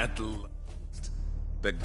At last, the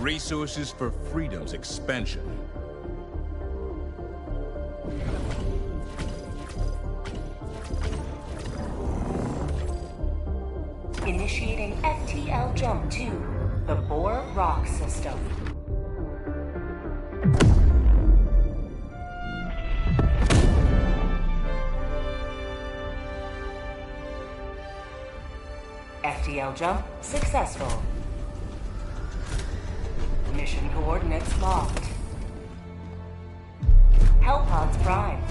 resources for freedom's expansion. Initiating FTL jump to the Boar Rock system. FTL jump successful. Mission coordinates locked. Hellpods prime.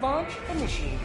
Launch initiated.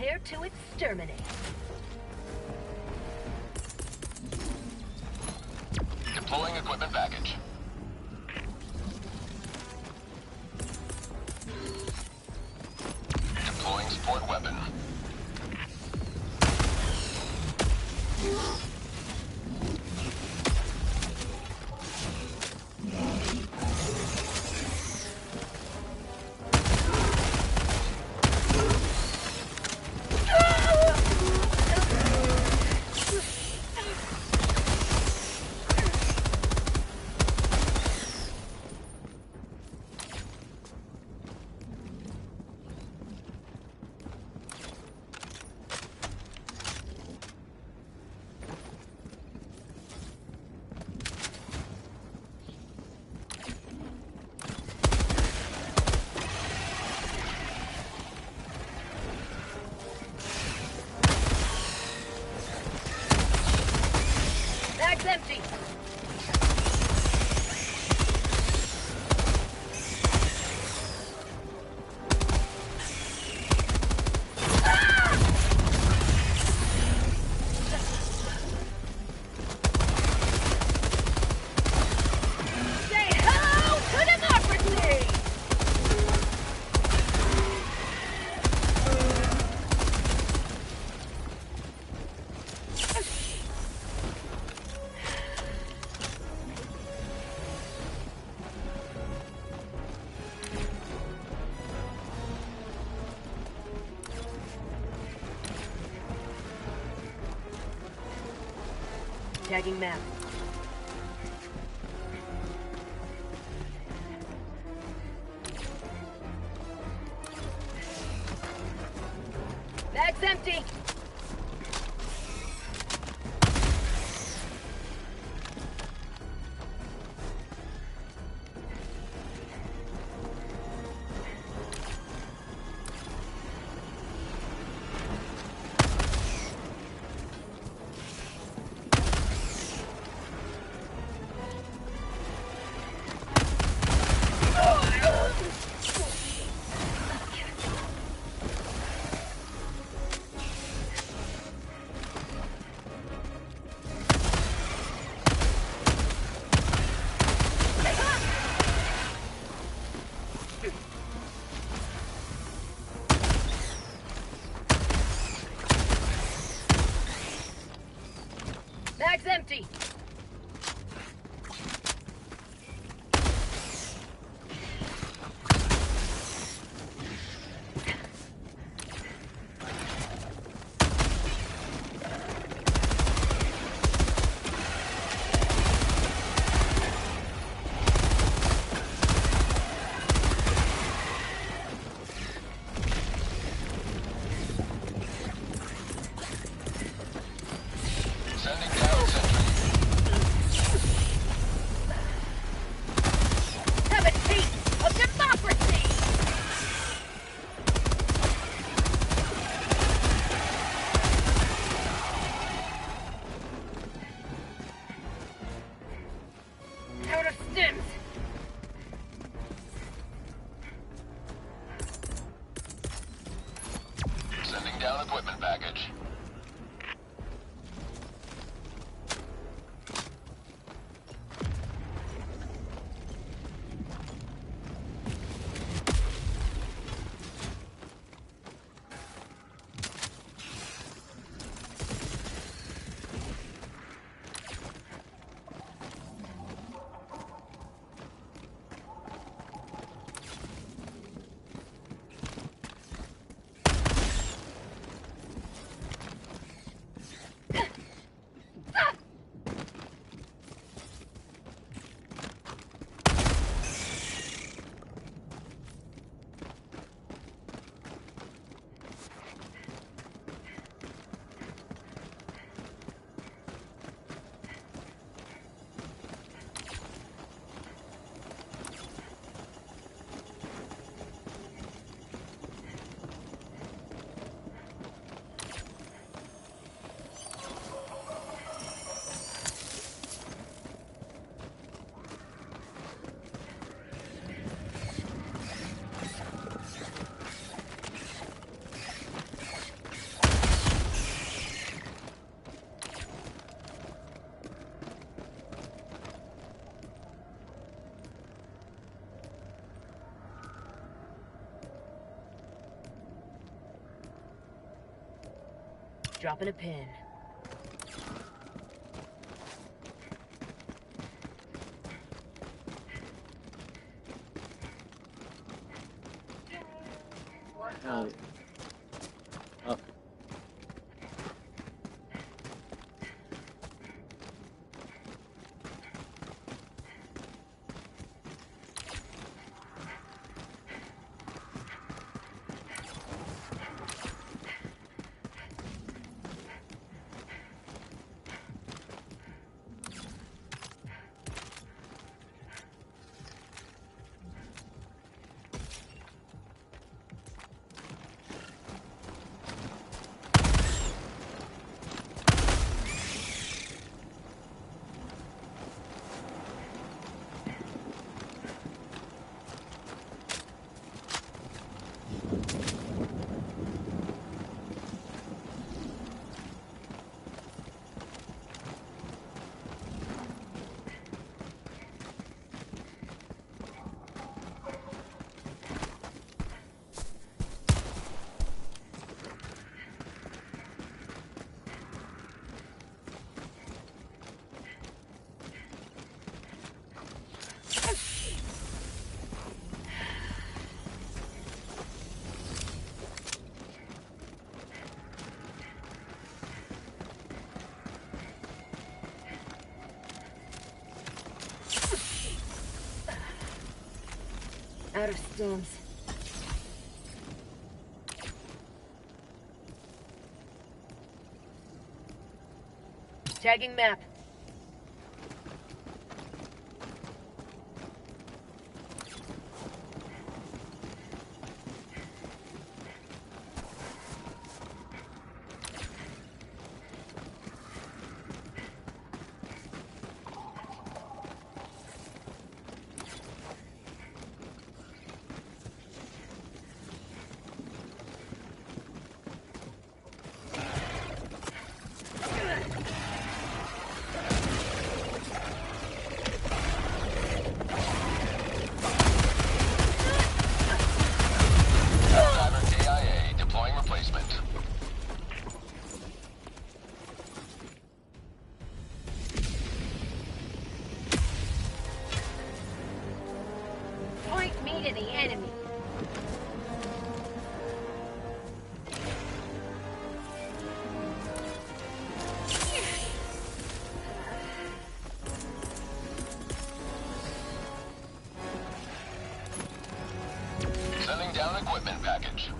Prepare to exterminate. Deploying equipment package. Deploying support weapon. Bag's empty. Say hello to democracy! Tagging map. Bag's empty. Bag's empty. Sending down sentry. Have a taste of democracy! Out of stims! Sending down equipment package. Dropping a pin. Hell yeah. Oh. Out of stims. Tagging map. Diver KIA, deploying replacement. Point me to the enemy. Sending down equipment package.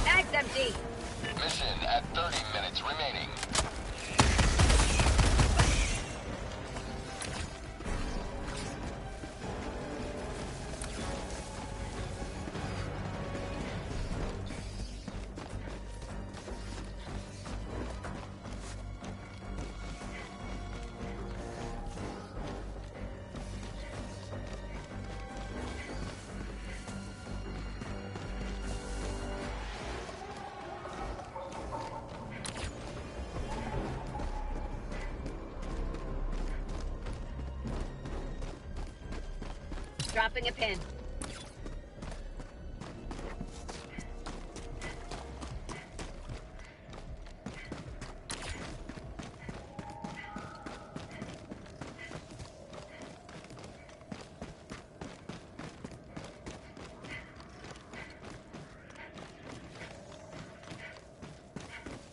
Bag's empty. Mission at 30 minutes remaining. Dropping a pin.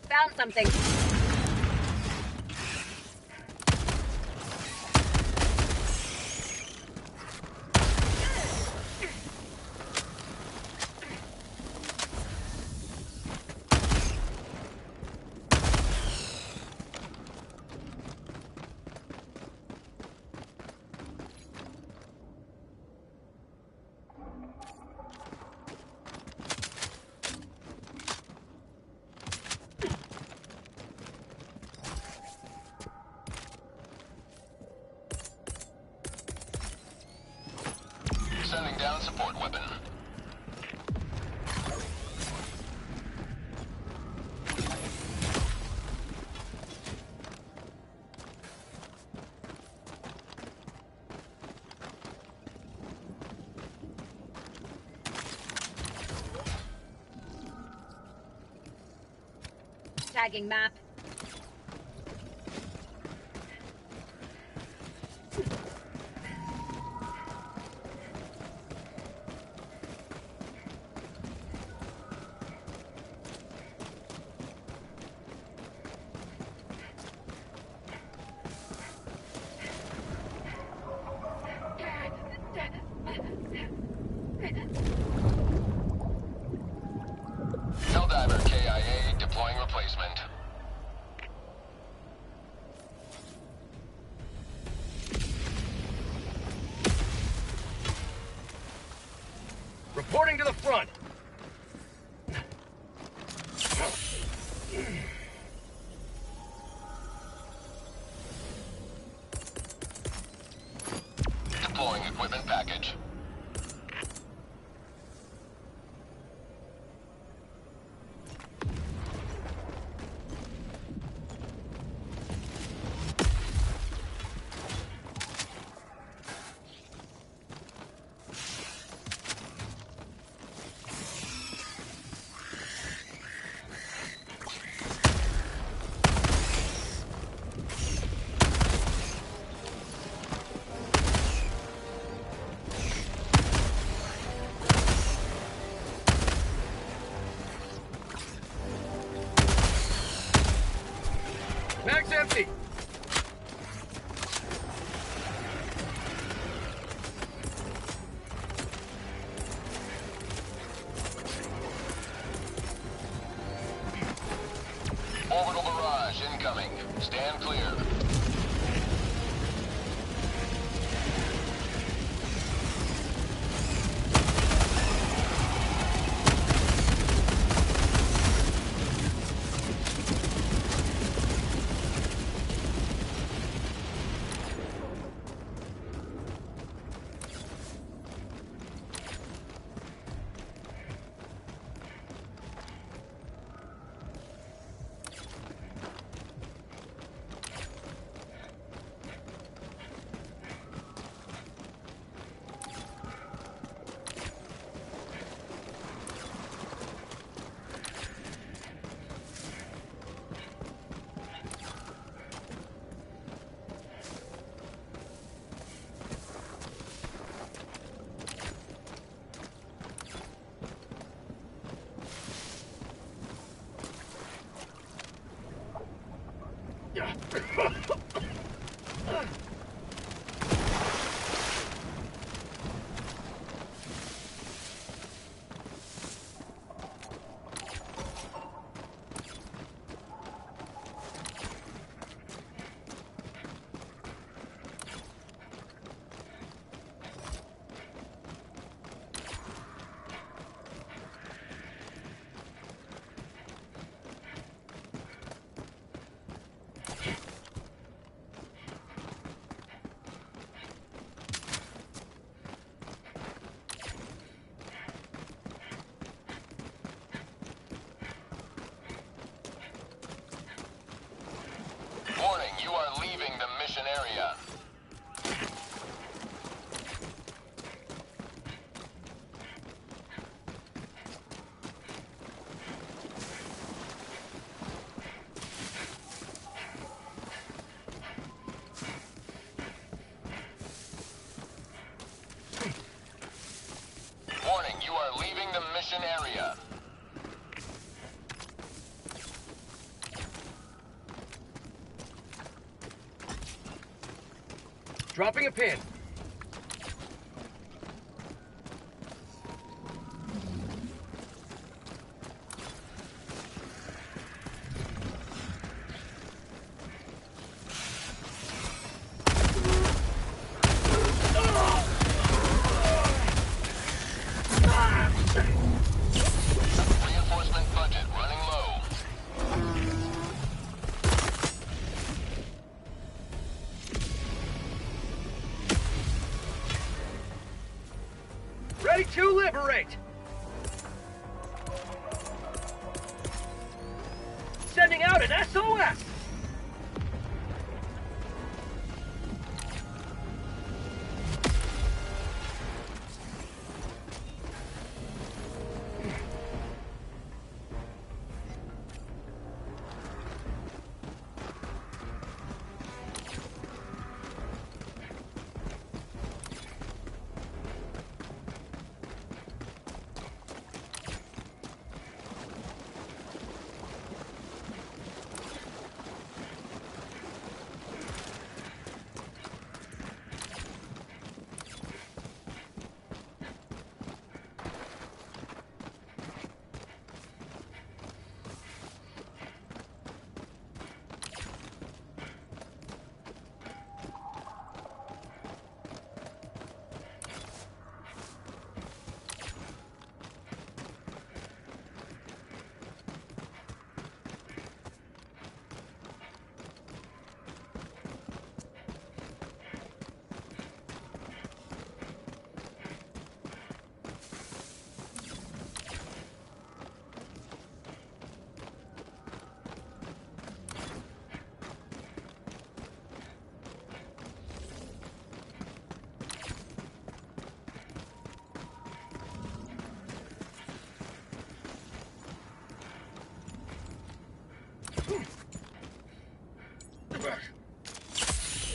Found something. down support weapon. Tagging map. Helldiver KIA deploying replacement. Reporting to the front. Deploying equipment package. Mag's empty. Orbital barrage incoming. Stand clear. Warning, you are leaving the mission area. Warning, you are leaving the mission area. Dropping a pin. Reinforcement budget running low. Liberate! Sending out an SOS!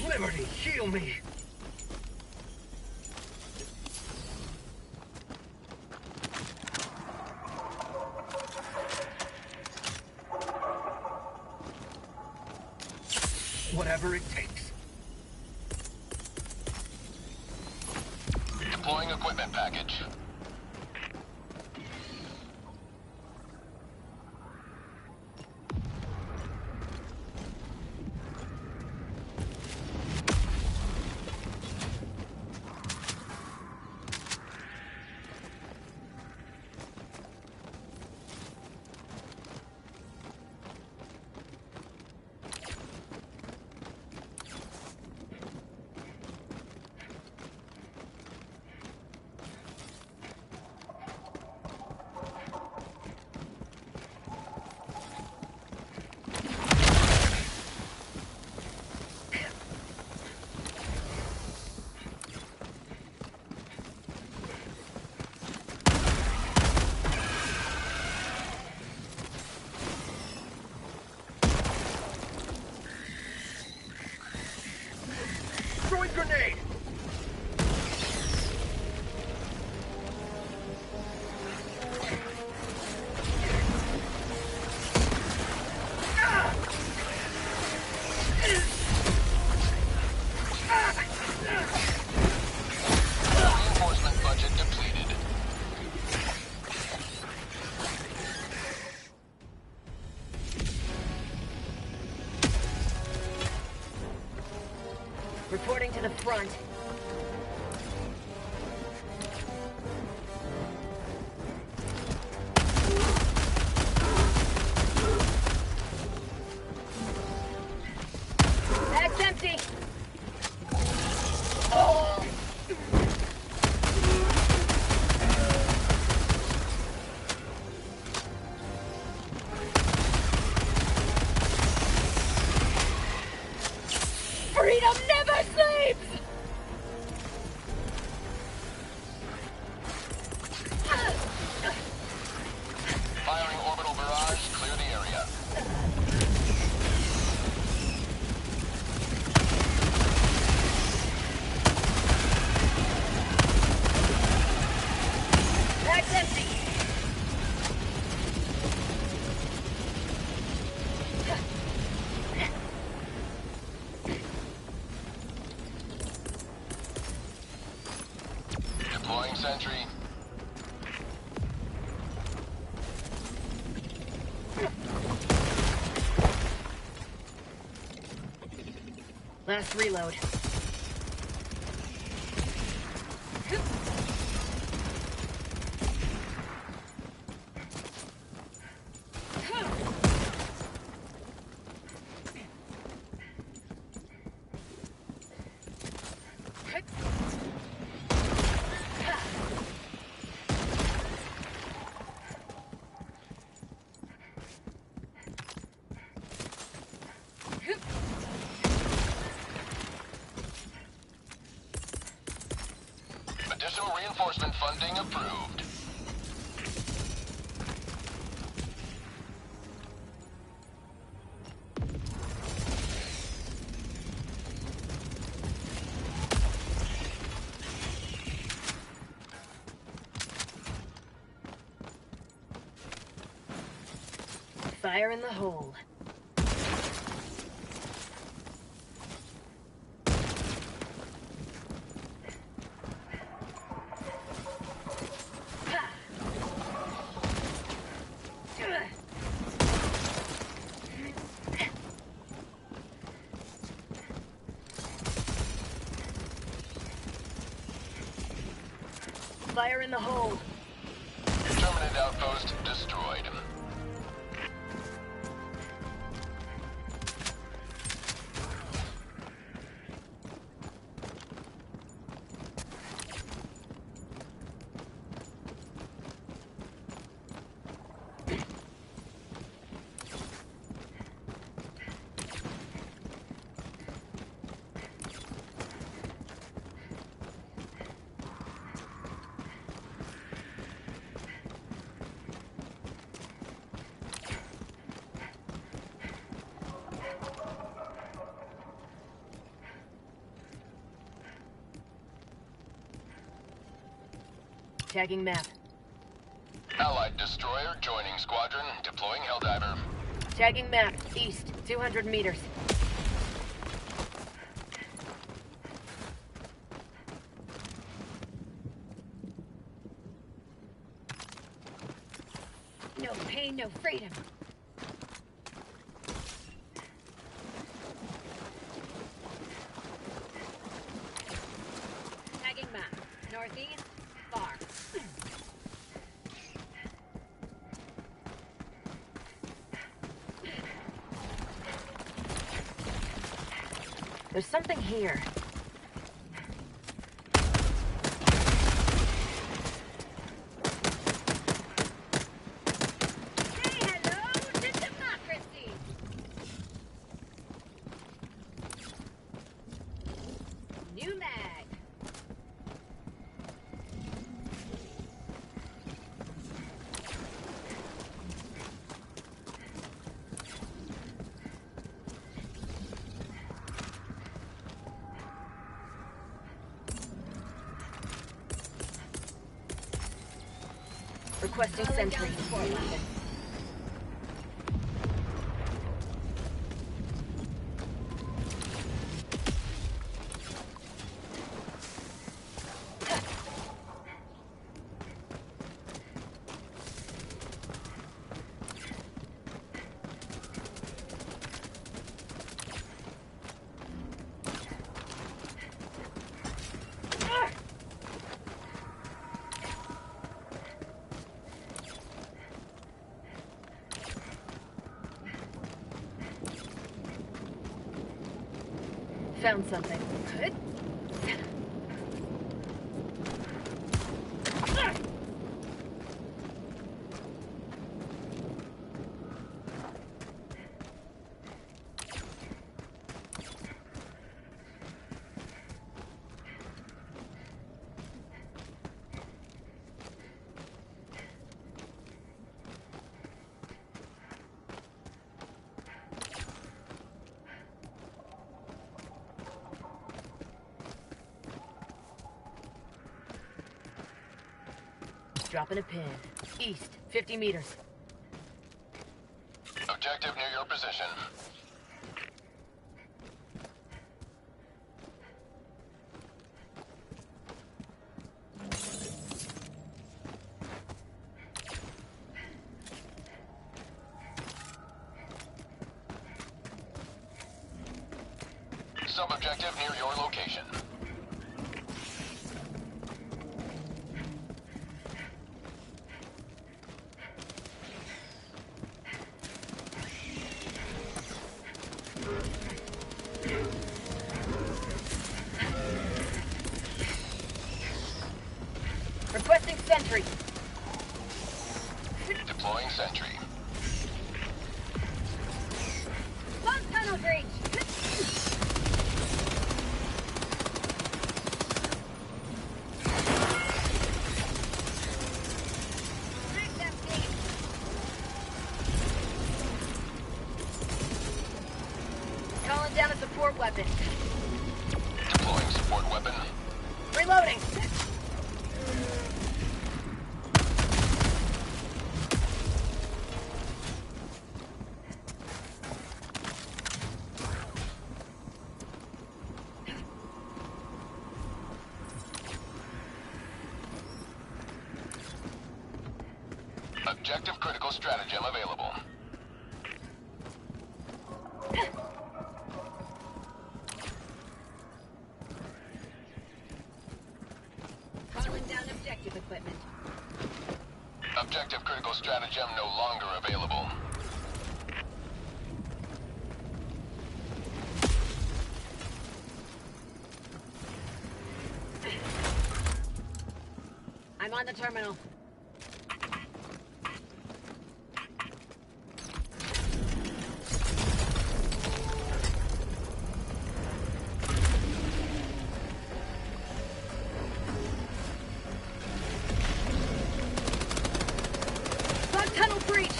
Liberty, heal me! Whatever it takes. Deploying equipment package. Throwing grenade! Reinforcement budget depleted. Reporting to the front. That's empty! Freedom never sleeps! Firing orbital barrage, clear the area. That's empty! Deploying sentry. Last reload. Reinforcement funding approved. Fire in the hole. Fire in the hole. Terminate outpost destroyed. Tagging map. Allied destroyer joining squadron, deploying Helldiver. Tagging map. East. 200 meters. No pain, no freedom. Tagging map. Northeast. Far. There's something here. Say hello to democracy. New mag. Requesting sentry. Found something. Good. Dropping a pin. East, 50 meters. Objective near your position. Sub-objective near your location. Requesting sentry. Deploying sentry. Long tunnel breach. Brought down a support weapon. Deploying support weapon. Reloading. Objective critical stratagem available. Calling down objective equipment. Objective critical stratagem no longer available. I'm on the terminal. Bug tunnel breach!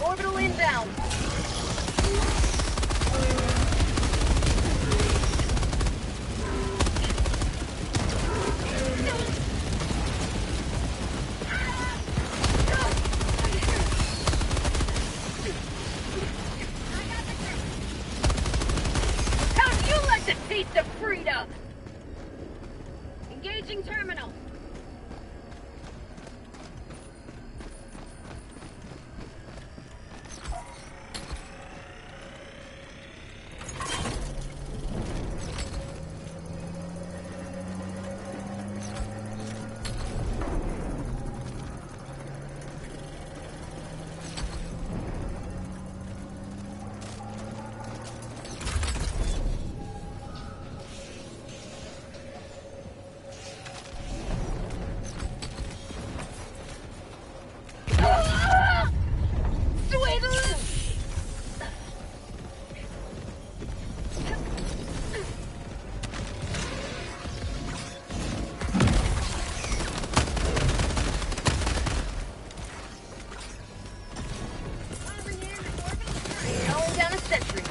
Orbital inbound! How'd you like the taste of freedom? Engaging terminal. Sweet! Calling down a sentry.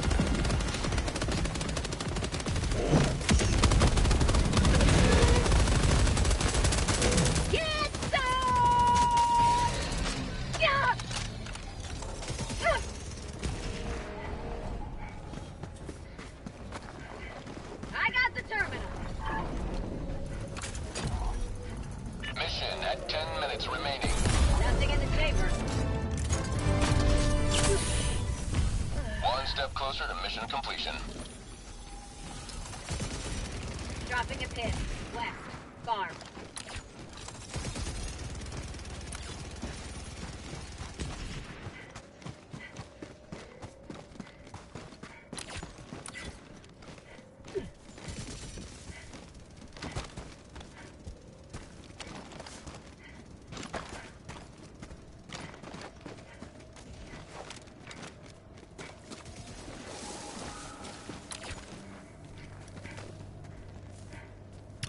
Get some! Yeah! I got the terminal. Mission at 10 minutes remaining. Nothing in the chamber. One step closer to mission completion. Dropping a pin. West. Farm.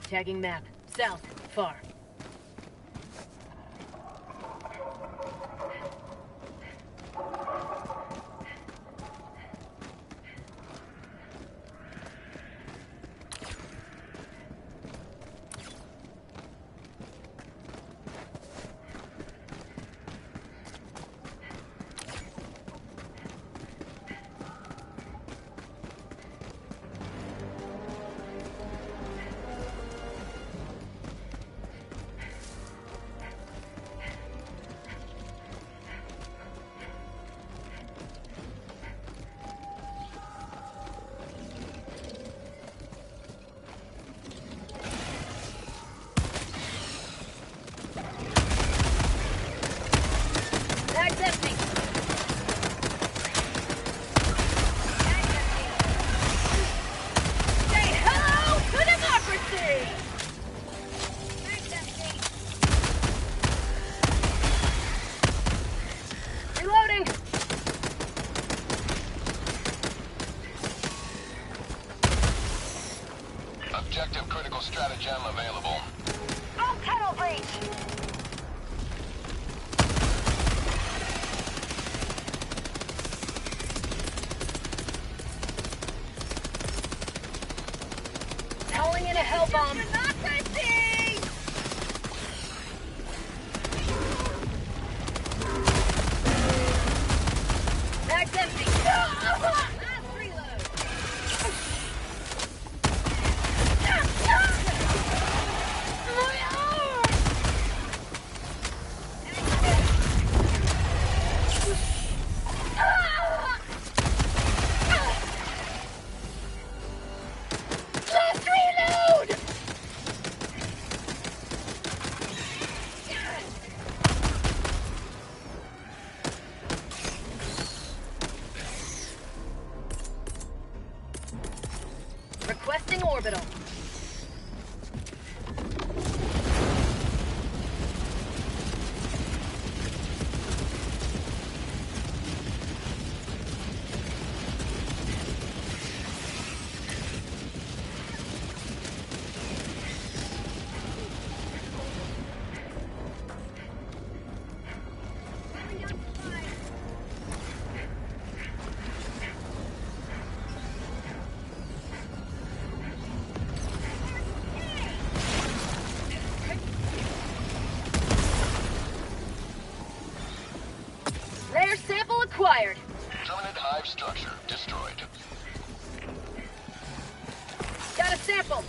Tagging map. South. Far. acquired. Permanent hive structure destroyed. Got a sample.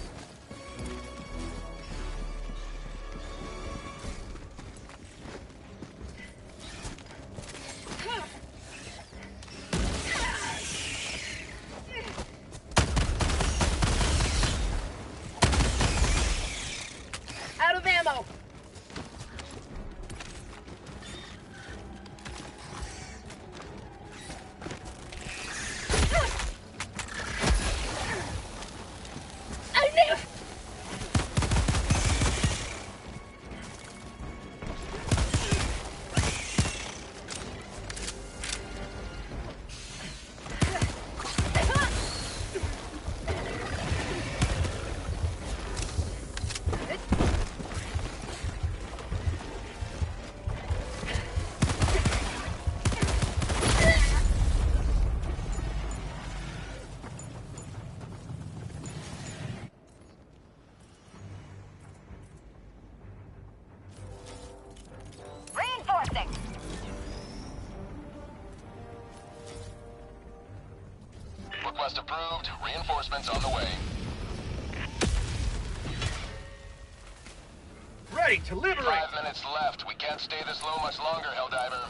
Out of ammo. I knew. Reinforcing. Request approved. Reinforcements on the way. Ready to liberate! 5 minutes left. We can't stay this low much longer, Helldiver.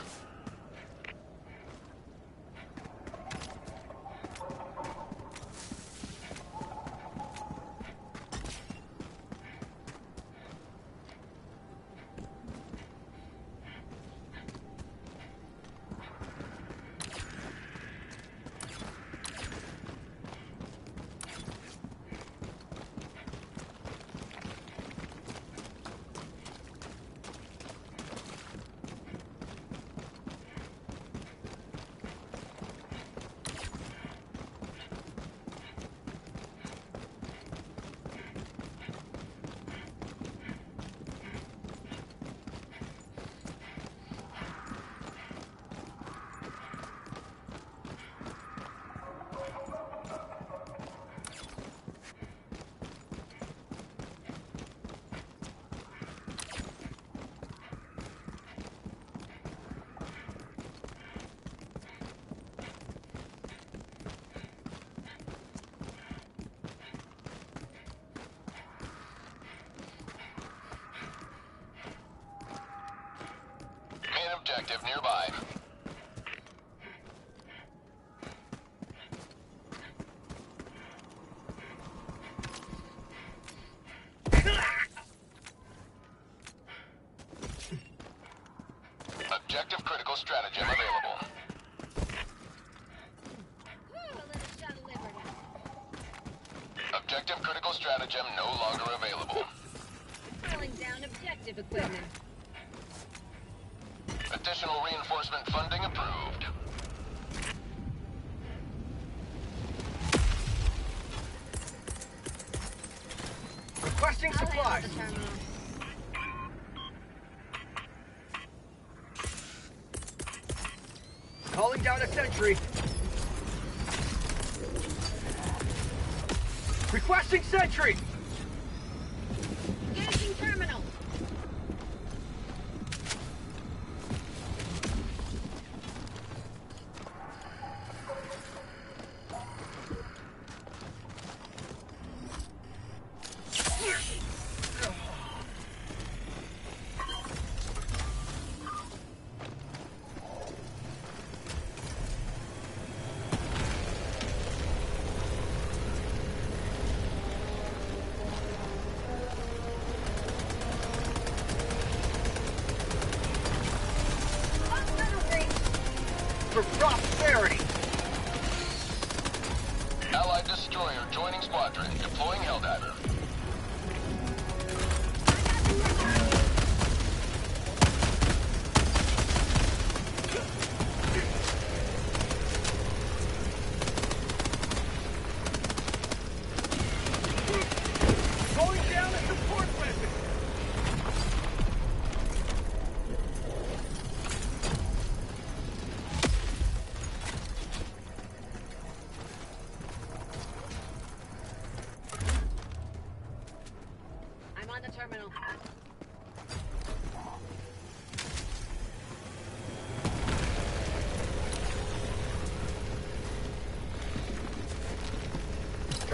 Main objective nearby. Objective critical stratagem available. Objective critical stratagem no longer available. Pulling down objective equipment. Additional reinforcement funding approved. Requesting I'll handle supplies! the terminal. Calling down a sentry. Requesting sentry! Engaging terminal. For prosperity! Allied destroyer joining squadron. Deploying Helldiver. Going down a support weapon!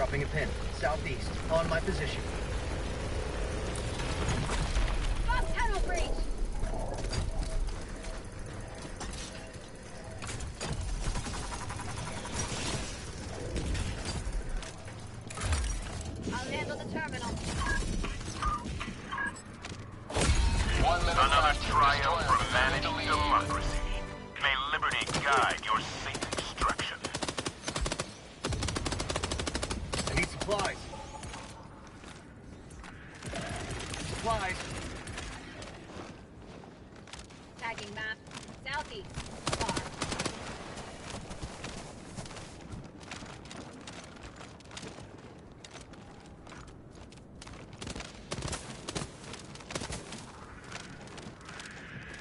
Dropping a pin. Southeast. On my position. Bus tunnel breach! I'll handle the terminal. 1 minute Another left. triumph Destroyer for managed lead. democracy. May liberty guide your safe extraction. I need supplies. Supplies. Tagging map. Southeast. Far.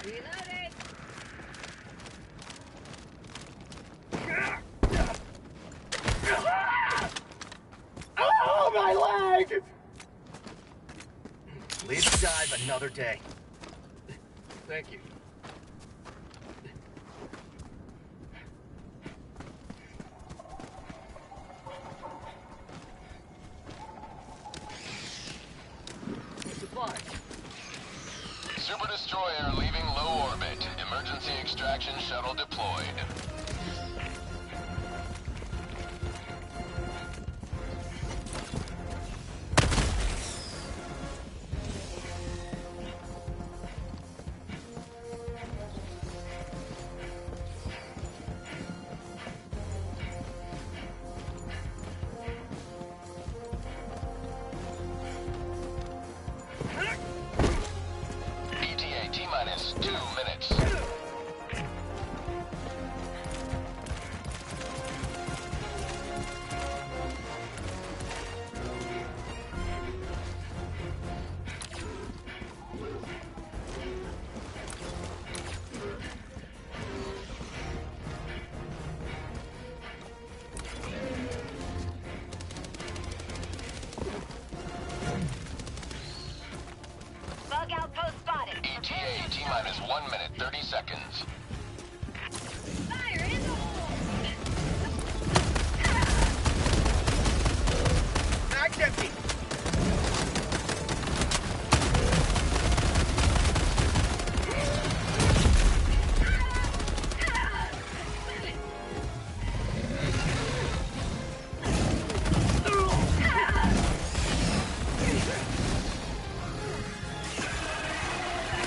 Reloading! Oh, my leg! Live to dive another day. Thank you. Supplies. Super Destroyer leaving low orbit. Emergency extraction shuttle deployed. ETA T-minus 2 minutes. Bug outpost spotted. ETA T-minus 1 minute 30 seconds. Fire in the hole! Mag's empty.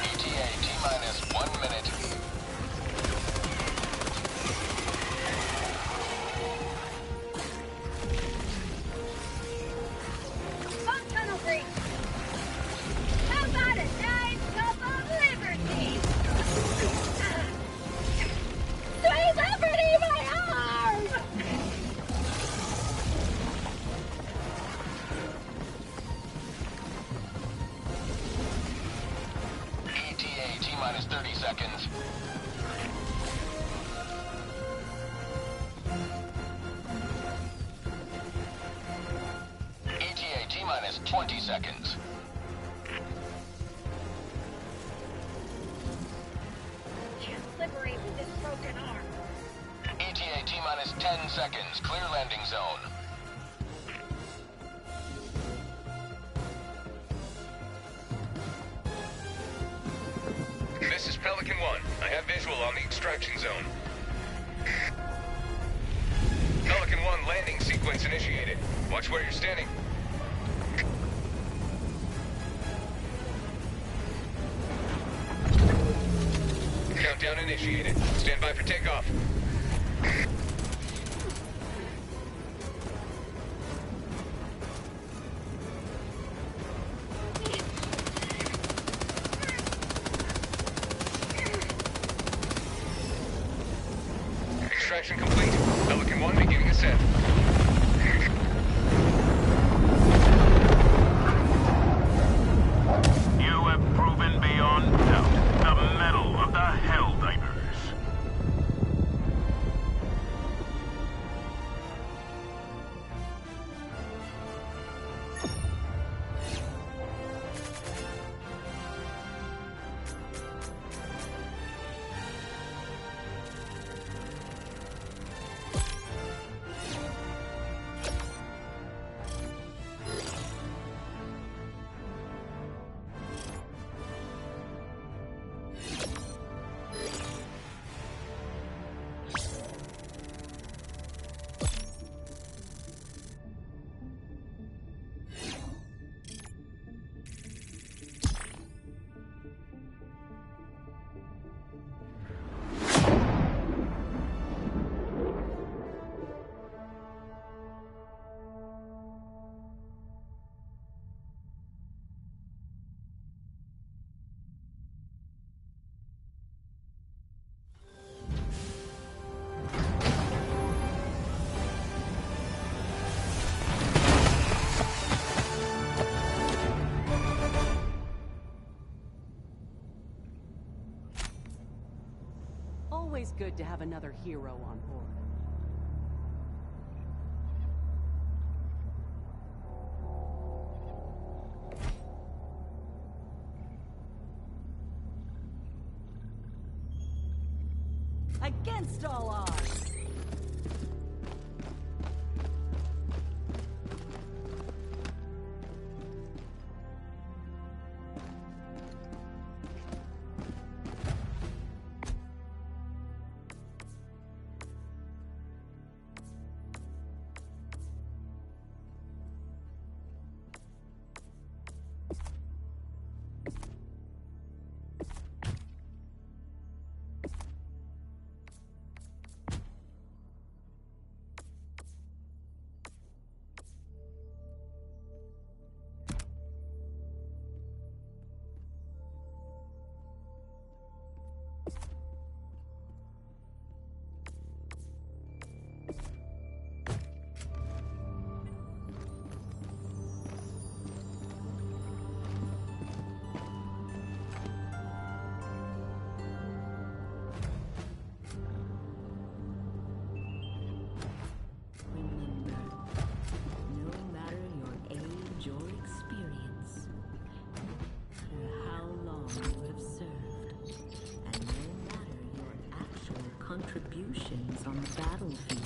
ETA T-minus 1 minute. Bus tunnel breach! How about a nice cup of liberty? Sweet liberty, my arm! ETA T-minus 30 seconds. ETA T-minus 20 seconds. Can't liberate with this broken arm. ETA T-minus 10 seconds. Clear landing zone. This is Pelican 1. I have visual on the extraction zone. Pelican 1 landing sequence initiated. Watch where you're standing. Countdown initiated. Stand by for takeoff. Extraction complete. Pelican 1 beginning ascent. You have proven beyond doubt the mettle of the Helldivers. always good to have another hero on board. Against all odds! Contributions on the battlefield.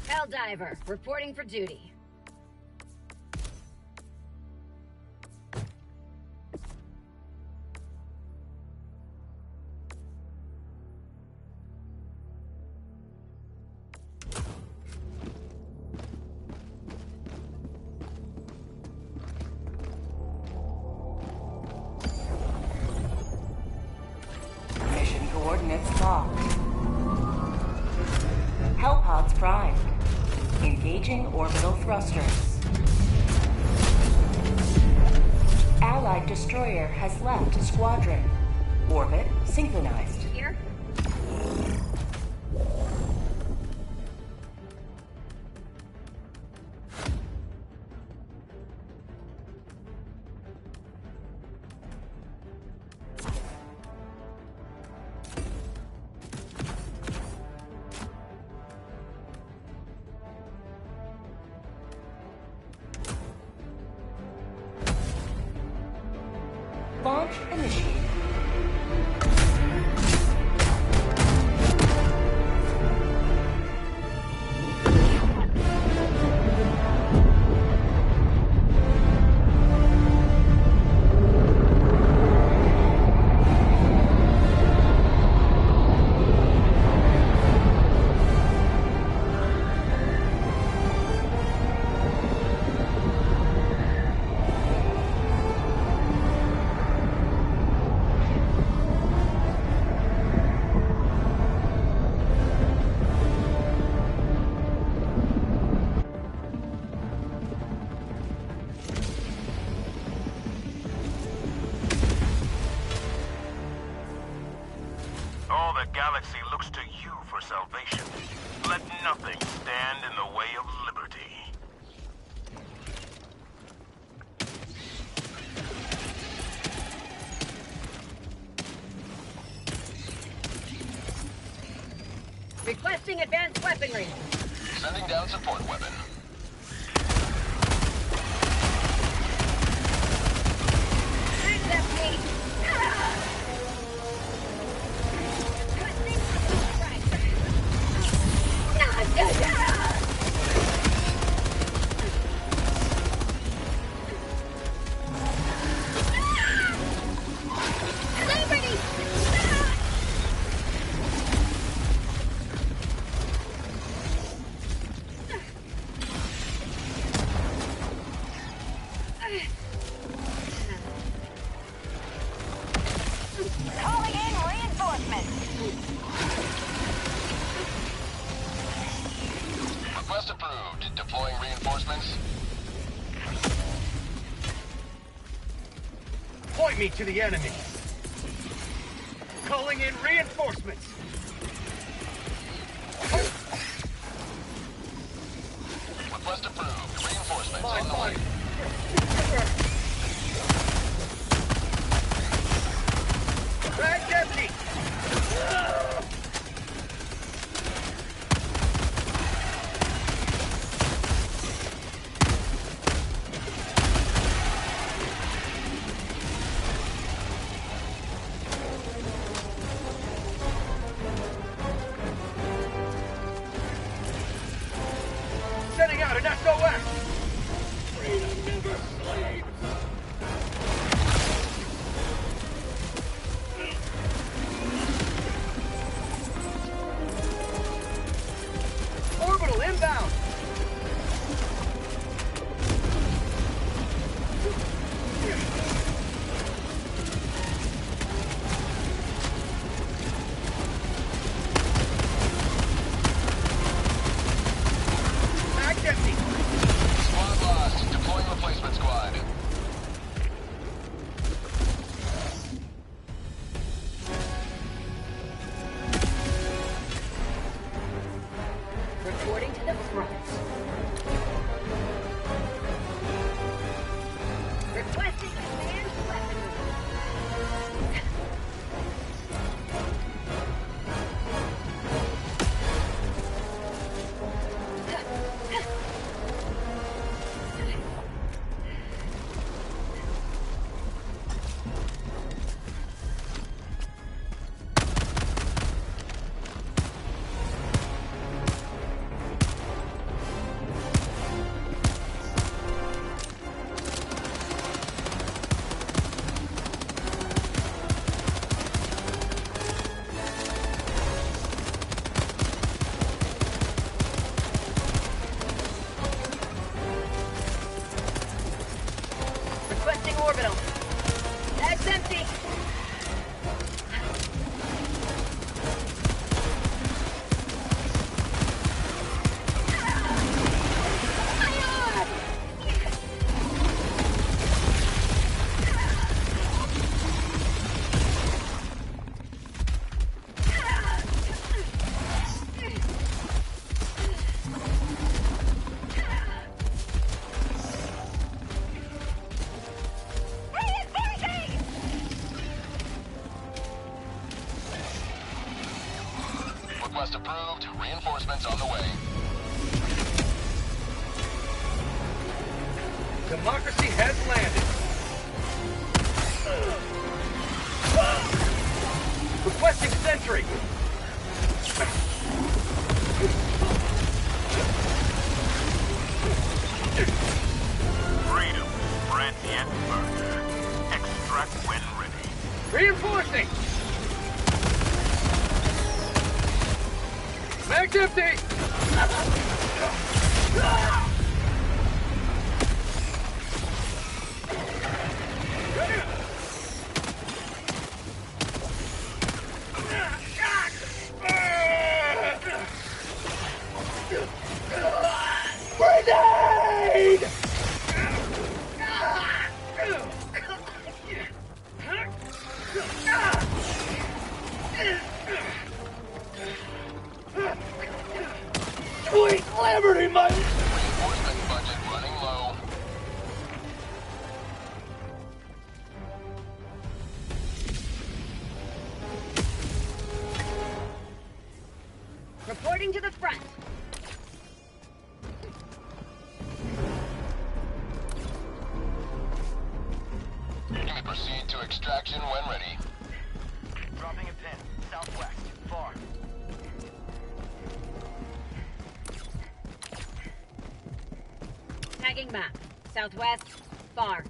Helldiver, reporting for duty. Mission coordinates locked. Hellpods primed. Engaging orbital thrusters. Allied destroyer has left squadron. Orbit synchronized. Here? Launch initiated. All the galaxy looks to you for salvation. Let nothing stand in the way of liberty. Requesting advanced weaponry. Sending down support weapon. Accept me. Calling in reinforcements. Request approved. Deploying reinforcements. Point me to the enemy. Calling in reinforcements. Request approved. Reinforcements Fine, on the way. Bag's empty. Sending out an SOS. Freedom never sleeps. Orbital inbound. Bag's empty. Squad lost. Deploying replacement squad. Reporting to the front. Requesting advanced weaponry. Requesting orbital. Bag's empty. Request approved. Reinforcements on the way. Democracy has landed. Requesting sentry. Freedom. Transient burger. Extract when ready. Reinforcing. Bag's empty. Grenade! Sweet liberty, my... Reinforcement budget running low. Reporting to the front. You may proceed to extraction when ready. Dropping a pin. Southwest. Far. Tagging map. Southwest. Far.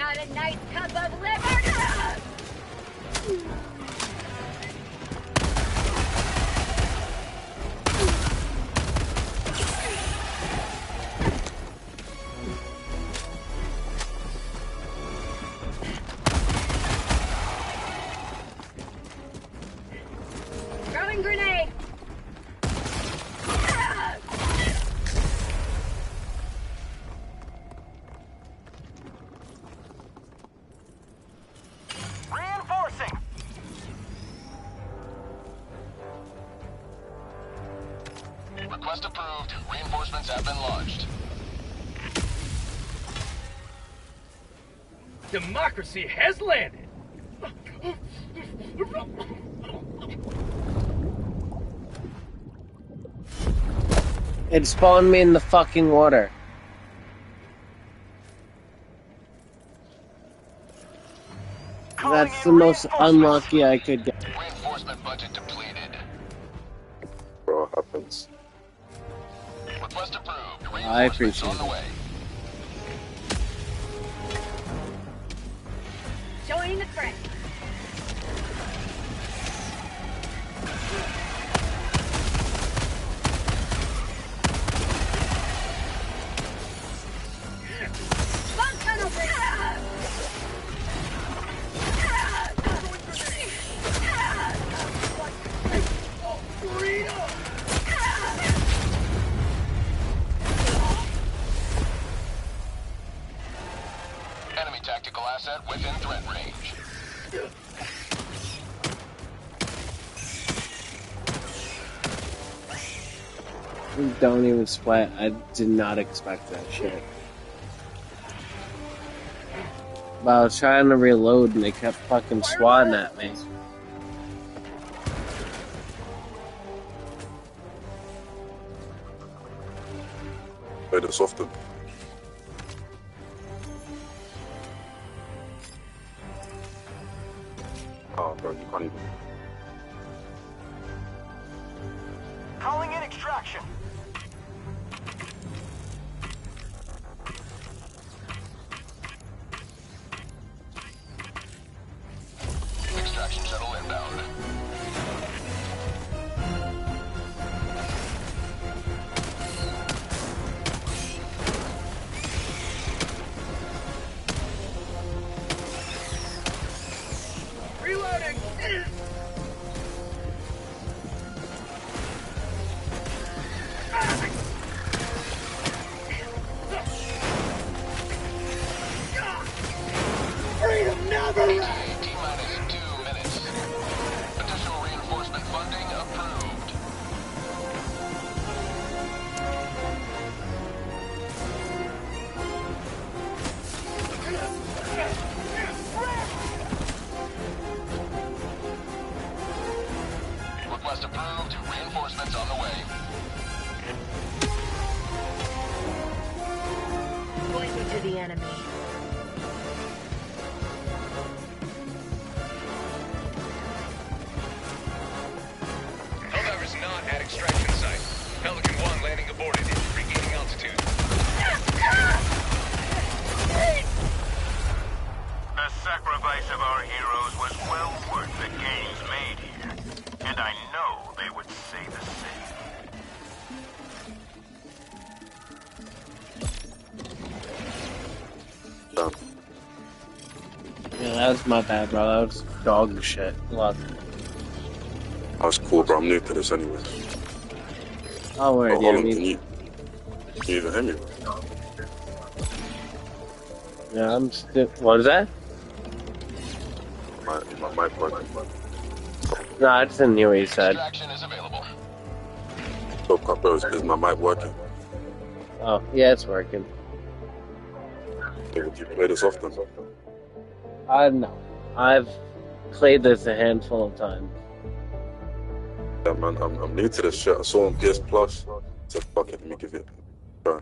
Got a nice cup of liver. Throwing grenade. Reinforcing. Request approved. Reinforcements have been launched. Democracy has landed. It spawned me in the fucking water. That's the most unlucky I could get. Reinforcement budget depleted. Bro, happens. Request approved. I Reinforcements appreciate on the it. way. Joining the fray. Bomb tunnel breach. Enemy tactical asset within threat range. Don't even sweat. I did not expect that shit. But I was trying to reload and they kept fucking swatting at me. Play this often. Oh, bro, you can't even. Calling in extraction. Extraction shuttle inbound. Reloading. Freedom never rests. T-minus 2 minutes. Additional reinforcement funding approved. Request approved. Reinforcements on the way. Point me to the enemy. Helldivers not at extraction site. Pelican 1 landing aborted. Regaining altitude. The sacrifice of our heroes was well worth the gains made here. And I know they would say the same. Damn. Yeah, that was my bad, bro. That was dog shit. Look. That was cool, bro. I'm new to this anyway. Oh, word, Oh, yeah, hold on, me. can you even hear me? Yeah, I'm still. What is that? My mic working. No, I just didn't hear what you said. Extraction is available. So, bro, is my mic working? Oh, yeah, it's working. Yeah, would you play this often? No. I've played this a handful of times. Yeah, man, I'm new to this shit. I saw on PS Plus. So fuck it, let me give it a try.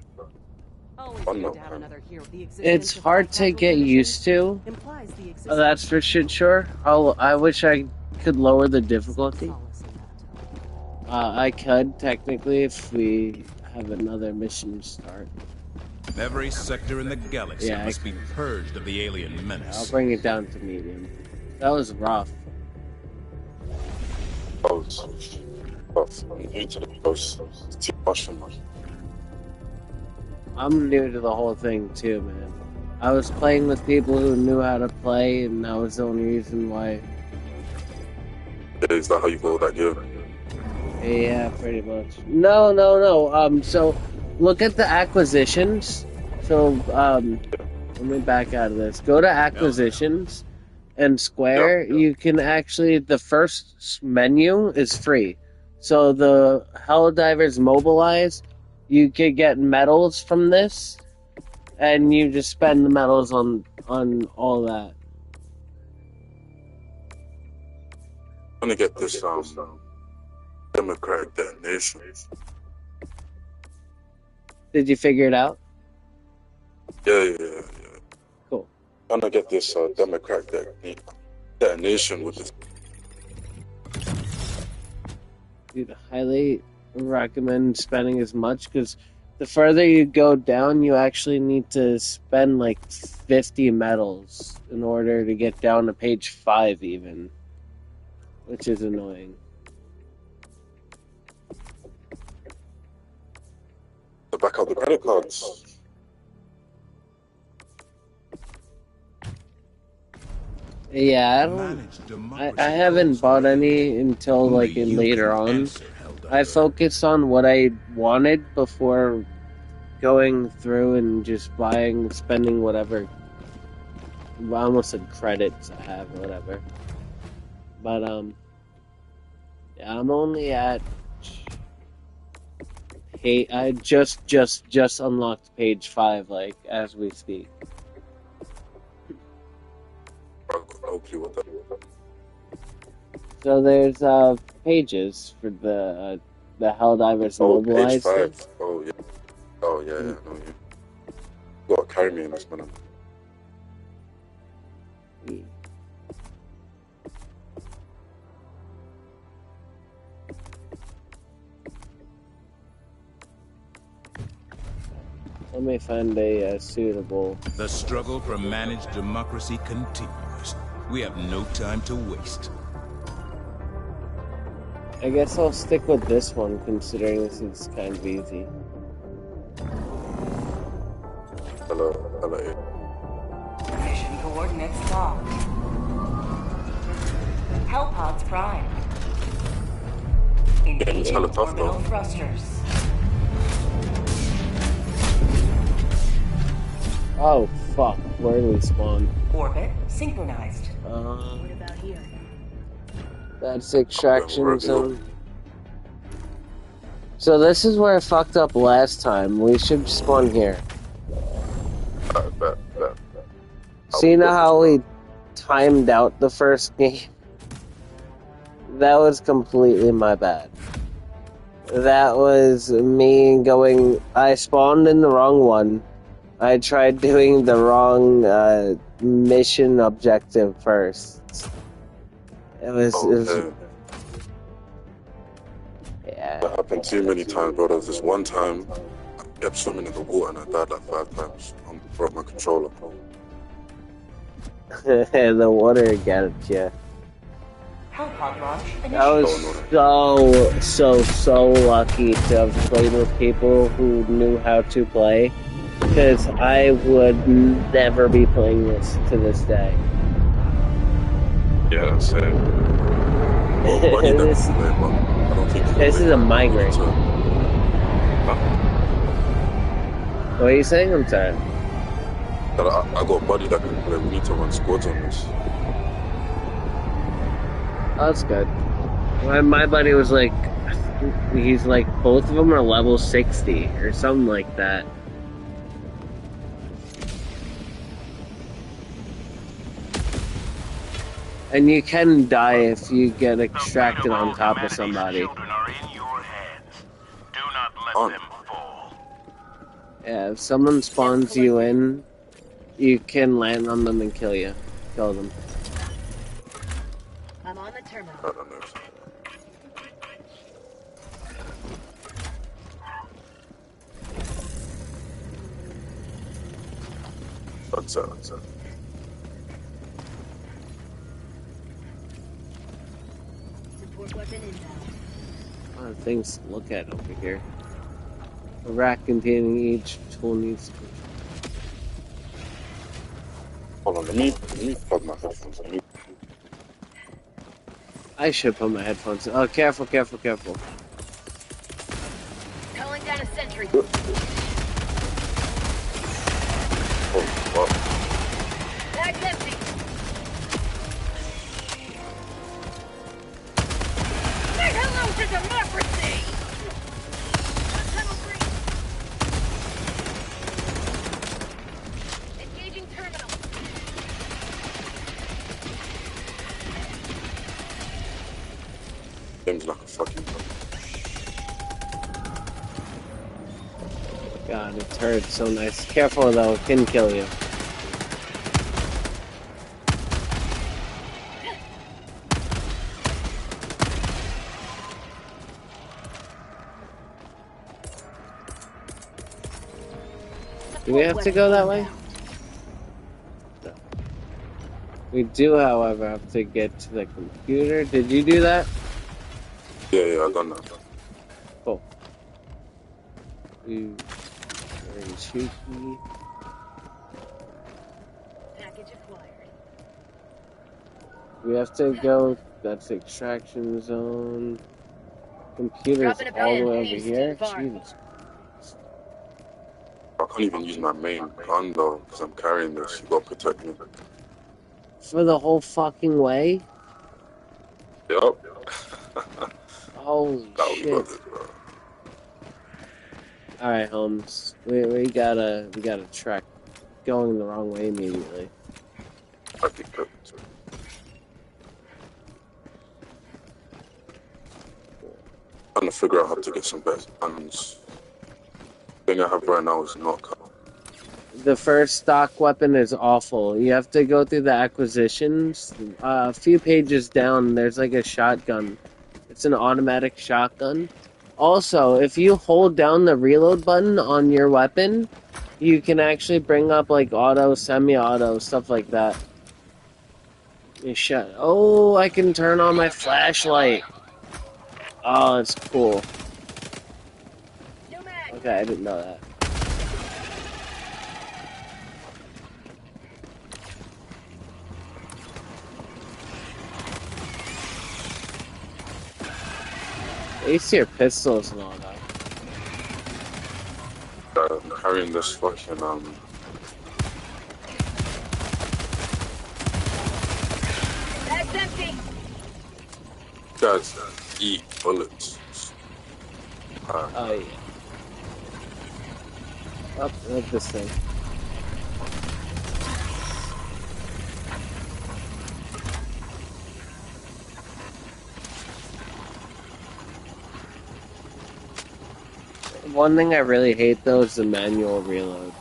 Always Fun good though, to have man. another hero. The It's existence of hard to high get capital used to. implies the existence That's for shit sure. I wish I could lower the difficulty. solace in that. I could, technically, if we have another mission to start. Every sector in the galaxy Yeah, must be purged of the alien I'll menace. bring it down to medium. That was rough. Oh, I'm new to the post. It's too much for me. I'm new to the whole thing too, man. I was playing with people who knew how to play, and that was the only reason why. Is that how you go that game? Yeah, pretty much. No. So look at the acquisitions. So, let me back out of this. Go to acquisitions and Square. Yeah. You can actually, the first menu is free. So the Helldivers Mobilize, you could get medals from this, and you just spend the medals on all that. I'm gonna get this Democratic detonation. Did you figure it out? Yeah. Cool. I'm gonna get this Democratic detonation with this. Dude, highly recommend spending as much, because the further you go down, you actually need to spend like 50 medals in order to get down to page 5 even, which is annoying. To back out the credit cards. Yeah, I haven't bought any until like later on. I focused on what I wanted before going through and just spending whatever. I almost said credits I have, or whatever. But yeah, I'm only at. Hey, I just unlocked page 5, like as we speak. So there's pages for the Helldivers Mobilized. Page 5. Oh yeah. I know you. You gotta carry me in this, man. Let me find a suitable. The struggle for managed democracy continues. We have no time to waste. I guess I'll stick with this one, considering this is kind of easy. Hello. Mission coordinates locked. Hellpods prime. Engaging orbital thrusters. Oh fuck! Where do we spawn? Orbit synchronized. What about here? That's extraction zone. So this is where I fucked up last time. We should spawn here. Bet. See now how we timed out the first game? That was completely my bad. That was me going. I spawned in the wrong one. I tried doing the wrong mission objective first. It was yeah. That happened too many times, bro. There was this one time I kept swimming in the water and I died like 5 times. I broke my controller. The water got you. Hellpod launch I was so lucky to have played with people who knew how to play, because I would never be playing this to this day. Yeah, that's it. This is a migrant. What are you saying? I'm sorry. I got a buddy that can play. We need to run squads on this. Oh, that's good. My buddy was like, he's like, both of them are level 60 or something like that. And you can die if you get extracted on top of somebody. Yeah, if someone spawns you in, you can land on them and kill them. I'm on the terminal. I don't know. That's it. Support weapon inbound. A lot of things to look at over here. A rack containing each tool needs to be. Hold on, let me plug my headphones. I should put my headphones in. Oh, careful, careful, careful. Calling down a sentry. Oh, wow. Bag's empty. Say hello to democracy! Tunnel breach. Engaging terminal. Game's like a fucking. God, it hurts so nice. Careful though, it can kill you. Do we have to go that way? No. We do, however, have to get to the computer. Did you do that? Yeah, I done that. Cool. You very cheeky. Package acquired. We have to go. That's the extraction zone. Computer's Dropping a all the pin. way over East, here. far. Jesus. I can't even use my main gun though, because I'm carrying this. You gotta protect me. For the whole fucking way? Yup. Holy That was shit. worth it, bro. Alright, Holmes. We gotta track going the wrong way immediately. I think that. Trying to figure out how to get some better guns. The thing I have right now is not cut. The first stock weapon is awful. You have to go through the acquisitions. A few pages down, there's like a shotgun. It's an automatic shotgun. Also, if you hold down the reload button on your weapon, you can actually bring up like auto, semi-auto, stuff like that. You shut. Oh, I can turn on my flashlight. Oh, it's cool. Okay, I didn't know that. Ace your pistols and all that. I'm carrying this fucking Bag's empty. guys eat bullets. Oh yeah. Oh, look at this thing. One thing I really hate though is the manual reload.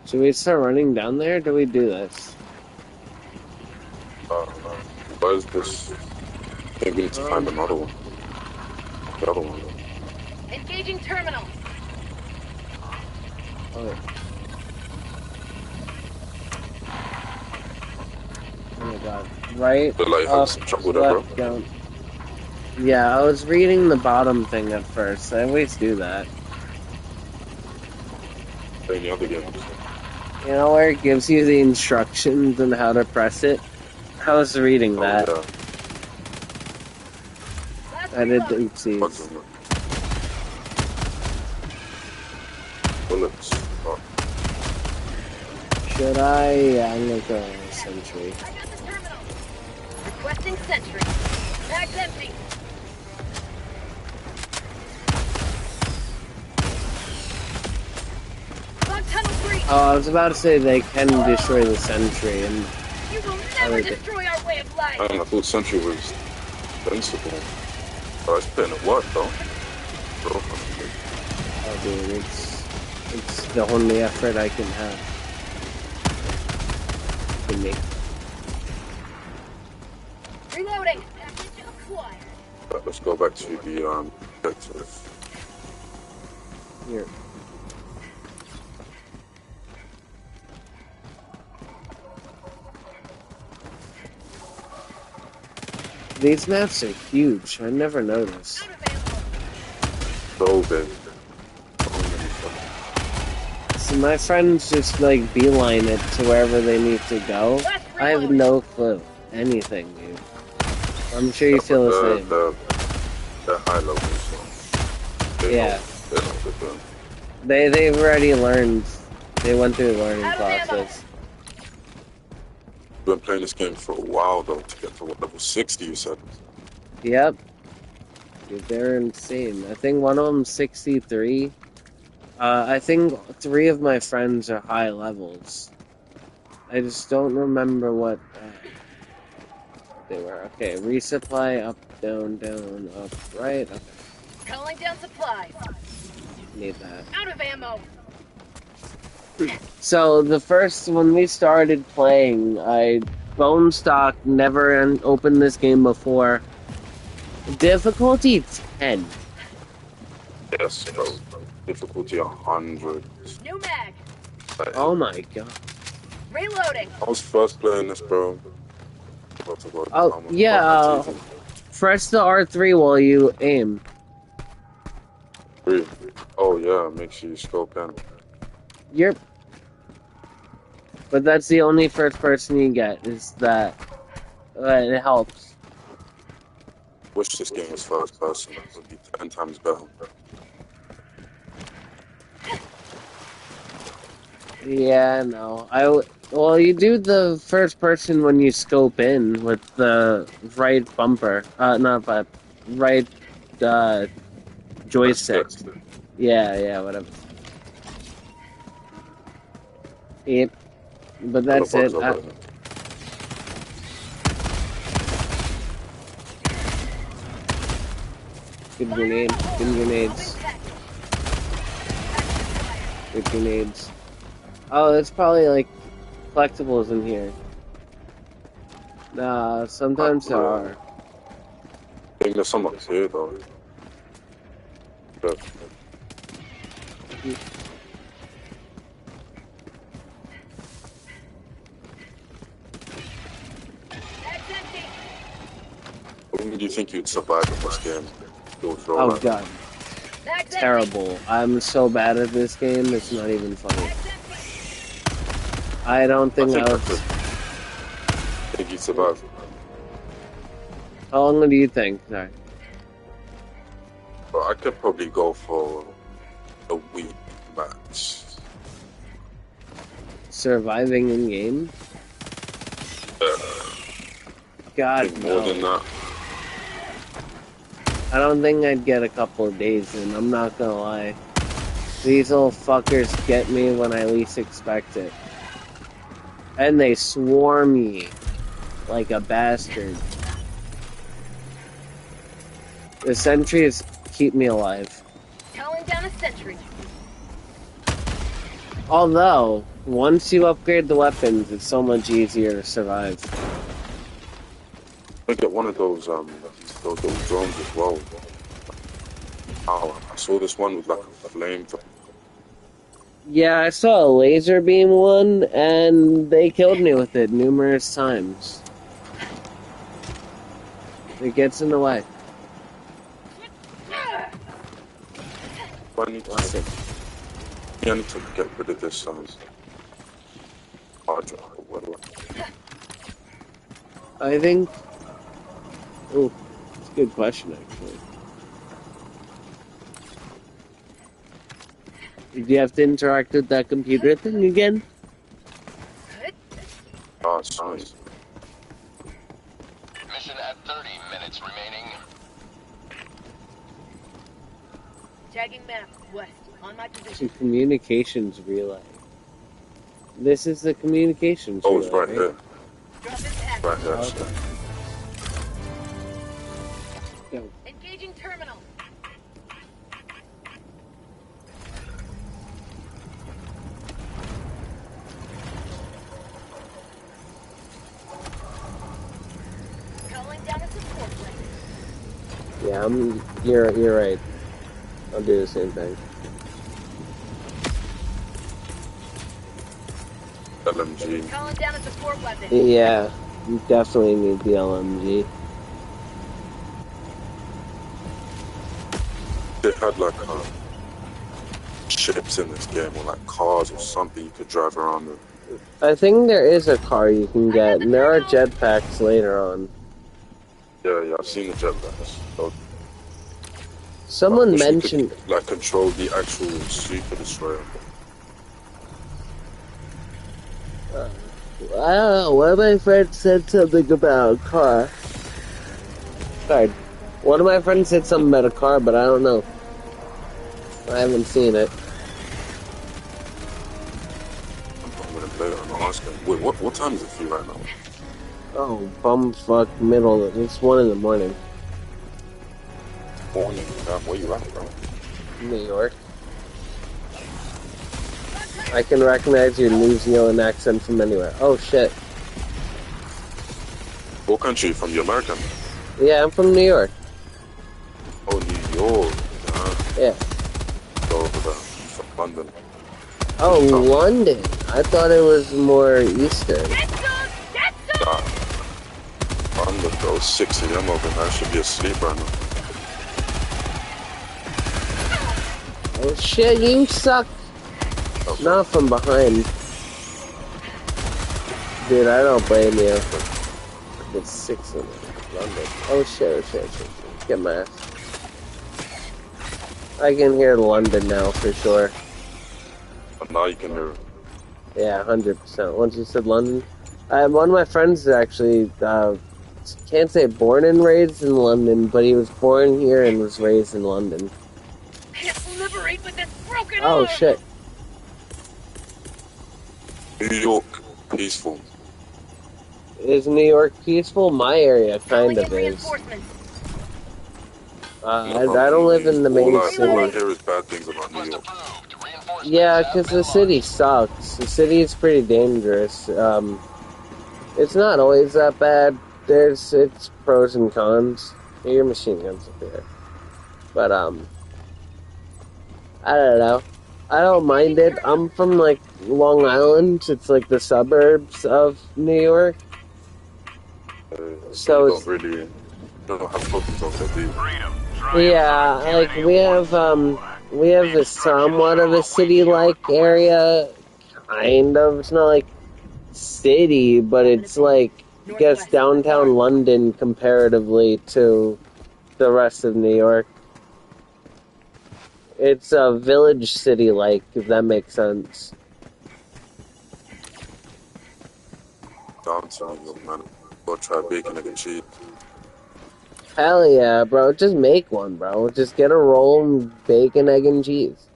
Should we start running down there or do we do this? What is this? I think we need to find another one. The other one. Engaging terminal. Oh my god. Right But like, up, some trouble there, bro. left, down. Yeah, I was reading the bottom thing at first. I always do that. Any other games? You know where it gives you the instructions on how to press it? I was reading that. Yeah. I did the oopsies. Bullets. Oh. Should I? Yeah, I'm gonna go sentry. I got the terminal. Requesting sentry. Bag's empty. Bug tunnel breach. Oh, I was about to say they can destroy the sentry, and You will never destroy our way of life. I thought Sentry was invincible. Oh, it's putting it work though. Bro. oh, dude, it's the only effort I can have. To make. Reloading. Package acquired. Let's go back to the objective. Here. These maps are huge. I never noticed. So big. So my friends just like beeline it to wherever they need to go. I have no clue. Anything, dude. I'm sure you feel the same. The high level, so yeah. They've They've already learned. They went through the learning process. Been playing this game for a while though to get to level 60. You said. Yep. Dude, they're insane. I think one of them's 63. I think 3 of my friends are high levels. I just don't remember what they were. Okay, resupply, up, down, up, right. Okay. Calling down supplies. Need that. Out of ammo. So when we started playing, I bone stock, never opened this game before. Difficulty 10. Yes, bro. Difficulty 100. New mag. Oh my god. Reloading. I was first playing this, bro. Oh yeah. Press the R3 while you aim. Oh yeah, make sure you scope in. Yep. But that's the only first person you get, is that. It helps. Wish this game was first person. It would be 10 times better. Yeah, no. Well, you do the first person when you scope in with the right bumper. Not but right joystick. Yeah, whatever. Yep. But that's it. Good grenade. Good grenades. Good grenades. Oh, there's probably like collectibles in here. Nah, sometimes there are. I think there's some up here though. But... When do you think you'd survive in this game? Oh god. Terrible. I'm so bad at this game, it's not even funny. I don't think I would... I think you'd survive. How long do you think? Sorry. Well, I could probably go for a week max. Surviving in game? God, more than that. I don't think I'd get a couple of days in, I'm not gonna lie. These little fuckers get me when I least expect it. And they swarm me like a bastard. The sentries keep me alive. Calling down a sentry. Although, once you upgrade the weapons, it's so much easier to survive. I get one of those drones as well. Oh, I saw this one with like a flame. Yeah, I saw a laser beam one, and they killed me with it numerous times. It gets in the way. I need to get rid of this hard drive or whatever. I think... Oh, it's a good question, actually. Did you have to interact with that computer thing again? Oh, sorry. Mission at 30 minutes remaining. Tagging map, west, on my position. Some communications relay. This is the communications relay. Oh, it's right here. Right here. Okay. Go. Engaging terminal. Calling down a support link. Yeah, you're right. I'll do the same thing. LMG. Calling down a support weapon. Yeah, you definitely need the LMG. They had like ships in this game, or like cars or something you could drive around with. I think there is a car you can get, and there are jetpacks later on. Yeah, I've seen the jetpacks. So, Someone mentioned... Could, like, control the actual Super Destroyer. I don't know, one of my friends said something about a car. Sorry. One of my friends said something about a car, but I don't know. I haven't seen it. I'm gonna play it and ask him. Wait, what time is it for you right now? Oh, bumfuck middle. It's 1 in the morning. Morning, man. Where you at, bro? New York. I can recognize your New Zealand accent from anywhere. Oh shit. What country? From the American? Yeah, I'm from New York. Oh, New York. Yeah. Go over there. From London. Oh, London. I thought it was more Eastern. Nah. London, bro. 6 a.m. over there. I should be asleep right now. Oh shit, you suck. Okay. Not from behind. Dude, I don't blame you. It's 6 in London. Oh shit. Get my ass. I can hear London now for sure. But now you can hear it. Yeah, 100%. Once you said London. One of my friends is actually, can't say born and raised in London, but he was born here and was raised in London. Can't liberate with this broken Oh arm. shit. New York, peaceful. Is New York peaceful? My area kind of is. I don't live in the main city. All I hear is bad things about New York. Yeah, because the city sucks. The city is pretty dangerous. It's not always that bad. It's pros and cons. Your machine guns up here. But, I don't know. I don't mind it. I'm from, like, Long Island. It's, like, the suburbs of New York. So you don't have problems over there, do you? Yeah, like, we have a somewhat of a city-like area. Kind of. It's not, like, city, but it's, like, I guess downtown London comparatively to the rest of New York. It's a village city-like, if that makes sense. Downtown, man. Go try bacon, egg, and cheese. Hell yeah, bro. Just make one, bro. Just get a roll and bacon, egg, and cheese.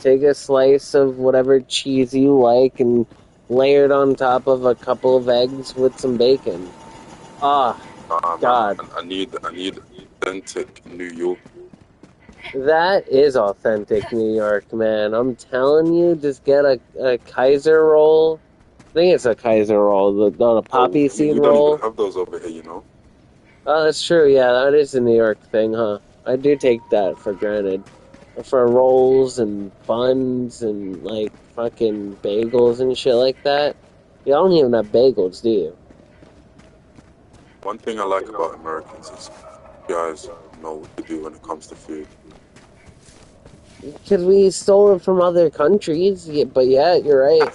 Take a slice of whatever cheese you like and layer it on top of a couple of eggs with some bacon. God. Man, I need authentic New York. That is authentic New York, man. I'm telling you, just get a Kaiser roll. I think it's a Kaiser roll, the poppy seed we roll. don't even have those over here, you know? Oh, that's true. Yeah, that is a New York thing, huh? I do take that for granted. For rolls and buns and, like, fucking bagels and shit like that. You don't even have bagels, do you? One thing I like about Americans is you guys know what to do when it comes to food. Because we stole it from other countries, but yeah, you're right.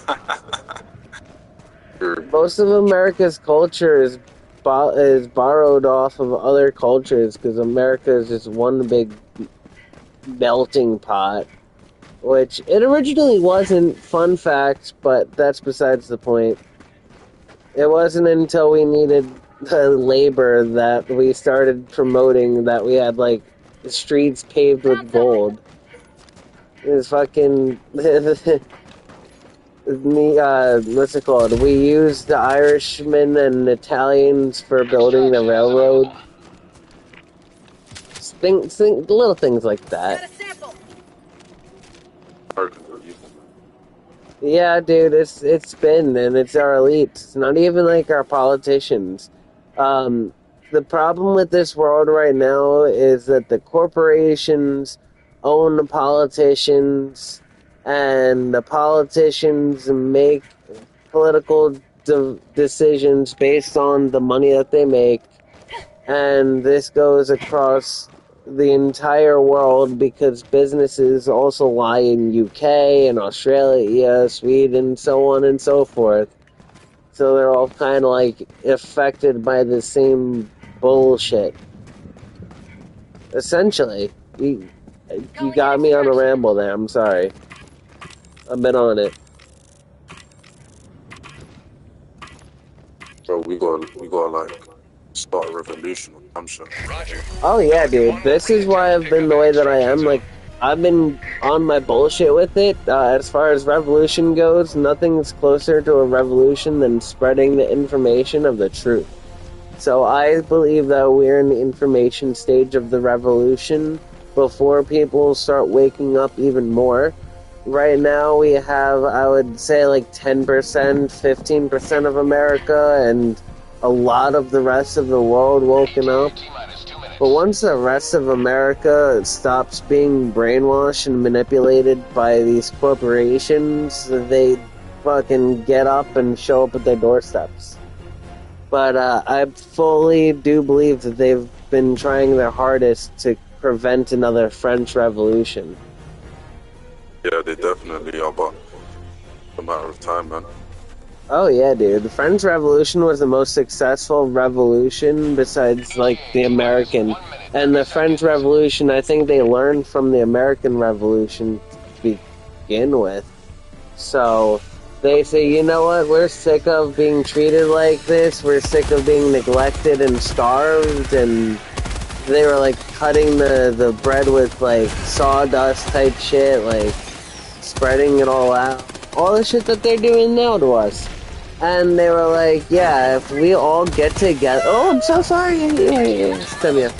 Most of America's culture is borrowed off of other cultures because America is just one big melting pot, which it originally wasn't. Fun fact, but that's besides the point. It wasn't until we needed the labor that we started promoting that we had, like, the streets paved with gold. It's fucking... what's it called? We used the Irishmen and Italians for building the railroad. Little things like that. Yeah, dude, it's been, and it's our elites. It's not even like our politicians. The problem with this world right now is that the corporations own the politicians, and the politicians make political decisions based on the money that they make, and this goes across the entire world because businesses also lie in UK and Australia, Sweden, so on and so forth. So they're all kind of like affected by the same bullshit. Essentially, you got me on a ramble there. I'm sorry. I've been on it. Bro, we gotta like start a revolution or some shit. Roger. Oh yeah, dude. This is why I've been the way that I am. Like, I've been on my bullshit with it. As far as revolution goes, nothing's closer to a revolution than spreading the information of the truth. So I believe that we're in the information stage of the revolution before people start waking up even more. Right now we have, I would say, like 10%, 15% of America and a lot of the rest of the world woken up. But once the rest of America stops being brainwashed and manipulated by these corporations, they fucking get up and show up at their doorsteps. But I fully do believe that they've been trying their hardest to prevent another French Revolution. Yeah, they definitely are, but it's a matter of time, man. Oh yeah, dude. The French Revolution was the most successful revolution besides, like, the American. And the French Revolution, I think they learned from the American Revolution to begin with. So they say, you know what, we're sick of being treated like this, we're sick of being neglected and starved, and they were, like, cutting the bread with, like, sawdust type shit, like, spreading it all out. All the shit that they're doing now to us. And they were like, yeah, if we all get together... Oh, I'm so sorry. Come here.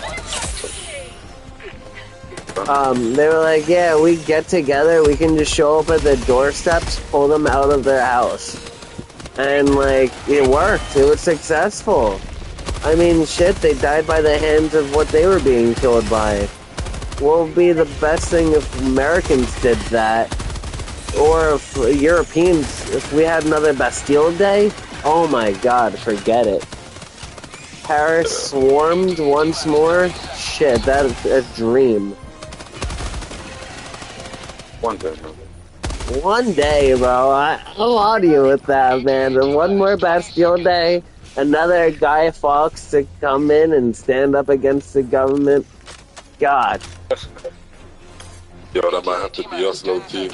They were like, yeah, we get together, we can just show up at the doorsteps, pull them out of their house. And, like, it worked. It was successful. I mean, shit, they died by the hands of what they were being killed by. What would be the best thing if Americans did that? Or if Europeans, if we had another Bastille Day? Oh my god, forget it. Paris swarmed once more? Shit, that is a dream. One day, man. One day, bro. I'll audio you with that, man. And one more Bastille Day, another Guy Fawkes to come in and stand up against the government. God. Yo, that might have to be us, low-key.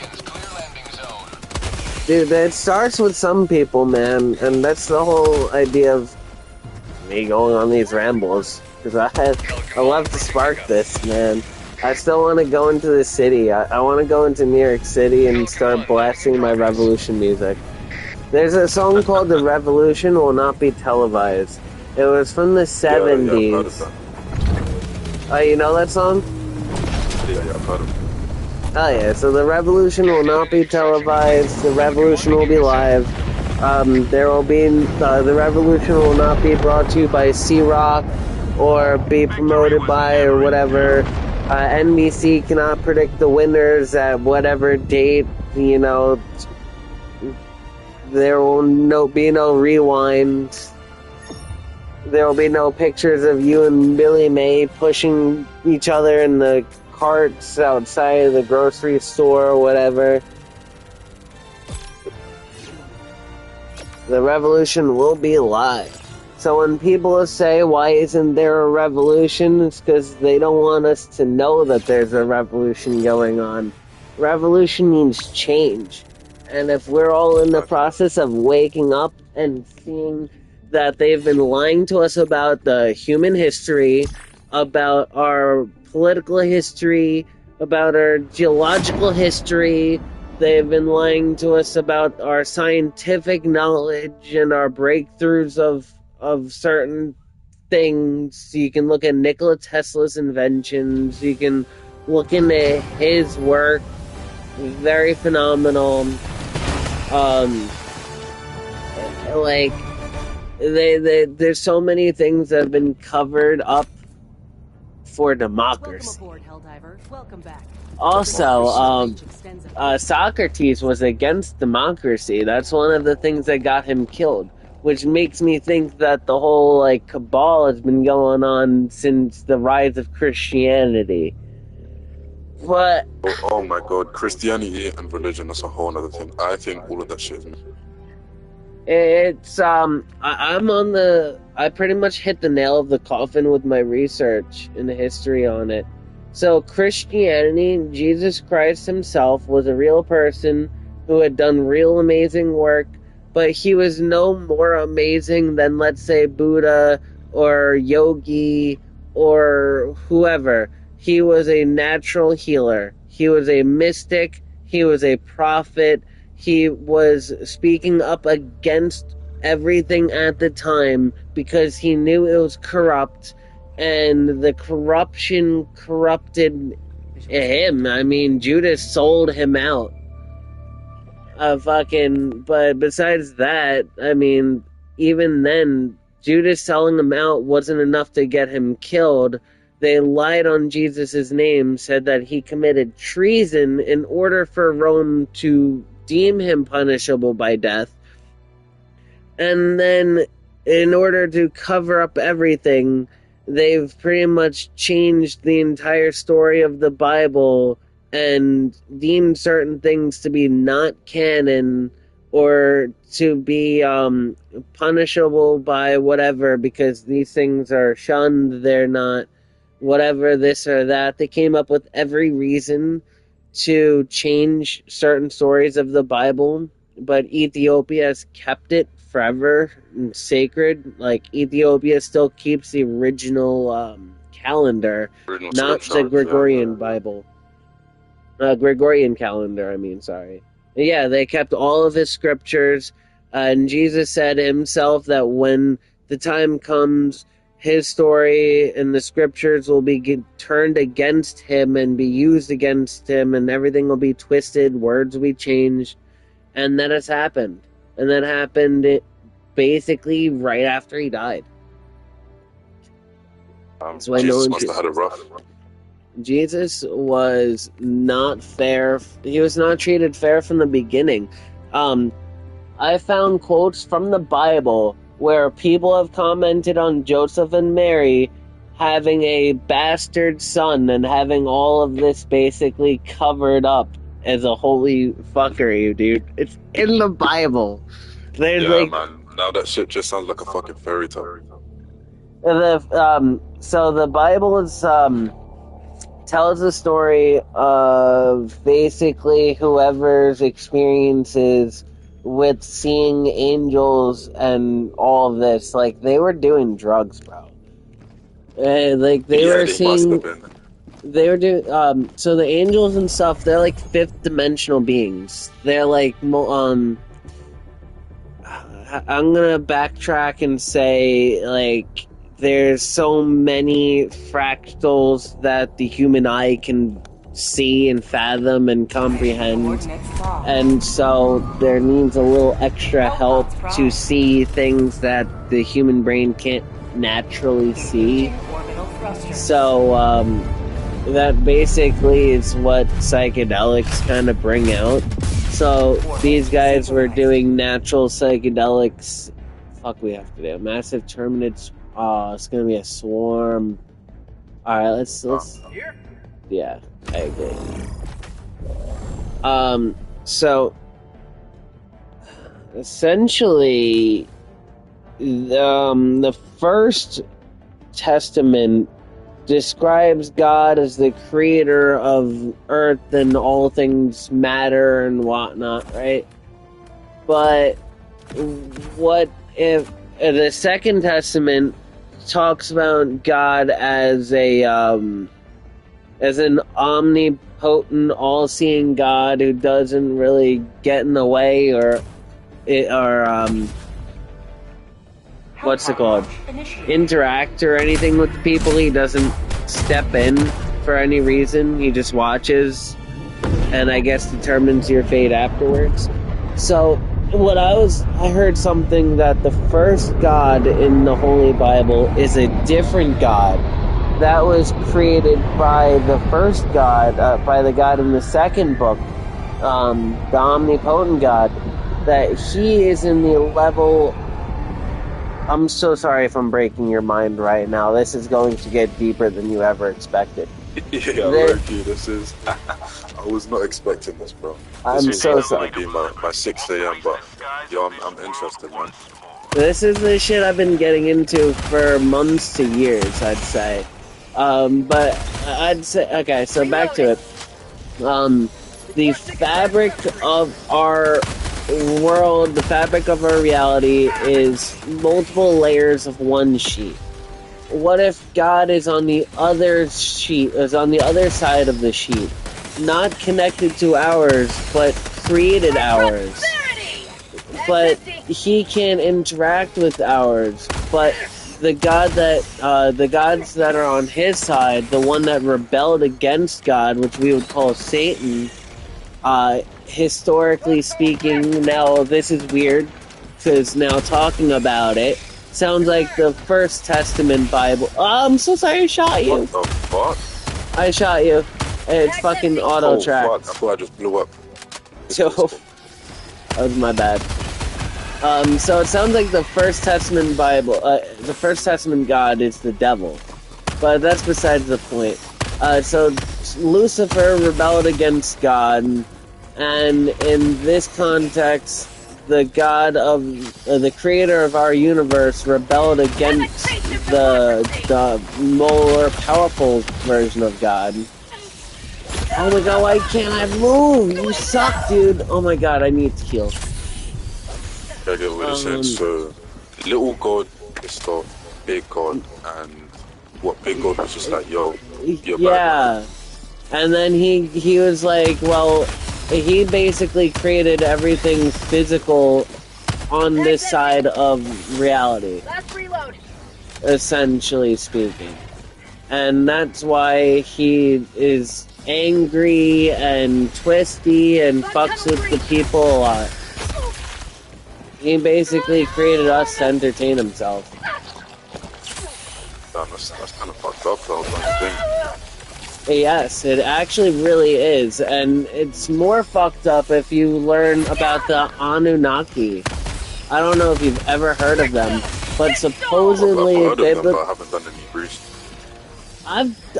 Dude, it starts with some people, man, and that's the whole idea of me going on these rambles. Because I love to spark this, man. I still want to go into the city. I want to go into New York City and start blasting my revolution music. There's a song called The Revolution Will Not Be Televised. It was from the 70s. Oh, you know that song? Yeah, I've heard of it. Oh yeah, so the revolution will not be televised, the revolution will be live, there will be, the revolution will not be brought to you by C-Rock, or be promoted by, or whatever. NBC cannot predict the winners at whatever date, you know, there will be no rewind, there will be no pictures of you and Billy May pushing each other in the carts outside of the grocery store or whatever. The revolution will be live. So when people say, why isn't there a revolution? It's because they don't want us to know that there's a revolution going on. Revolution means change. And if we're all in the process of waking up and seeing that they've been lying to us about the human history, about our political history, about our geological history. They've been lying to us about our scientific knowledge and our breakthroughs of certain things. You can look at Nikola Tesla's inventions. You can look into his work. Very phenomenal. Like, there's so many things that have been covered up for democracy. Welcome aboard, Helldivers. Welcome back. Also, Democracy. Socrates was against democracy. That's one of the things that got him killed, which makes me think that the whole like cabal has been going on since the rise of Christianity. But Oh my god, Christianity and religion, that's a whole other thing. I think all of that shit is... it's I pretty much hit the nail of the coffin with my research and the history on it. So Christianity, Jesus Christ himself was a real person who had done real amazing work, but he was no more amazing than, let's say, Buddha or Yogi or whoever. He was a natural healer. He was a mystic. He was a prophet. He was speaking up against everything at the time because he knew it was corrupt, and the corruption corrupted him. I mean, Judas sold him out. But besides that, I mean, even then, Judas selling him out wasn't enough to get him killed. They lied on Jesus' name, said that he committed treason in order for Rome to deem him punishable by death. And then, in order to cover up everything, they've pretty much changed the entire story of the Bible and deemed certain things to be not canon or to be punishable by whatever, because these things are shunned, they're not whatever, this or that. They came up with every reason to change certain stories of the Bible, but Ethiopia has kept it forever sacred. Like, Ethiopia still keeps the original calendar, not the Gregorian Bible. Gregorian calendar, I mean, sorry. Yeah, they kept all of his scriptures, and Jesus said himself that when the time comes, his story and the scriptures will be turned against him and be used against him, and everything will be twisted, words will be changed, and that has happened. And that happened basically right after he died. So Jesus must have had it rough. Jesus was not fair. He was not treated fair from the beginning. I found quotes from the Bible where people have commented on Joseph and Mary having a bastard son and having all of this basically covered up as a holy fuckery, dude. It's in the Bible. There's man. Now that shit just sounds like a fucking fairy tale. So the Bible is tells the story of basically whoever's experiences with seeing angels and all of this. Like, they were doing drugs, bro. They were seeing. They were doing. So the angels and stuff, they're like fifth dimensional beings. They're like I'm gonna backtrack and say, like, there's so many fractals that the human eye can see and fathom and comprehend, and so there needs a little extra help to see things that the human brain can't naturally see. So that basically is what psychedelics kind of bring out. So these guys were doing natural psychedelics. Fuck, we have to do massive terminids. Oh, it's gonna be a swarm. All right, let's. Yeah, I agree. So essentially, the First Testament describes God as the creator of earth and all things matter and whatnot, right? But what if the Second Testament talks about God as an omnipotent, all-seeing God who doesn't really get in the way or what's it called? Interact or anything with the people. He doesn't step in for any reason. He just watches and I guess determines your fate afterwards. So I heard something that the first God in the Holy Bible is a different God that was created by the first god, by the god in the second book, the omnipotent god, that he is in the level... I'm so sorry if I'm breaking your mind right now. This is going to get deeper than you ever expected. Yeah, low-key, this is... I was not expecting this, bro. I'm so sorry. This was going to be my 6 a.m., but yo, I'm interested, man. This is the shit I've been getting into for months to years, I'd say. But I'd say... Okay, so back to it. The fabric of our world, the fabric of our reality is multiple layers of one sheet. What if God is on the other sheet, is on the other side of the sheet, not connected to ours, but created ours? But he can interact with ours. But the God that, the gods that are on his side, the one that rebelled against God, which we would call Satan, historically speaking, now this is weird, because now talking about it, sounds like the First Testament Bible. Oh, I'm so sorry I shot you. What the fuck? I shot you. It's fucking auto track. Fuck, I thought I just blew up. So, that was my bad. So it sounds like the First Testament Bible, the First Testament God is the devil. But that's besides the point. So Lucifer rebelled against God, and in this context, the God of the creator of our universe rebelled against the more powerful version of God. Oh my god, why can't I move? You suck, dude. Oh my god, I need to heal. I get what you're saying. So, little God pissed off big God, and what big God was just like, yo, you're bad. And then he was like, well, he basically created everything physical on this side of reality. Last reload. Essentially speaking. And that's why he is angry and twisty and fucks with the people a lot. He basically created us to entertain himself. That's kind of fucked up, though, don't you think? Yes, it actually really is, and it's more fucked up if you learn about the Anunnaki. I don't know if you've ever heard of them, but supposedly I've heard of them, but I haven't done any research.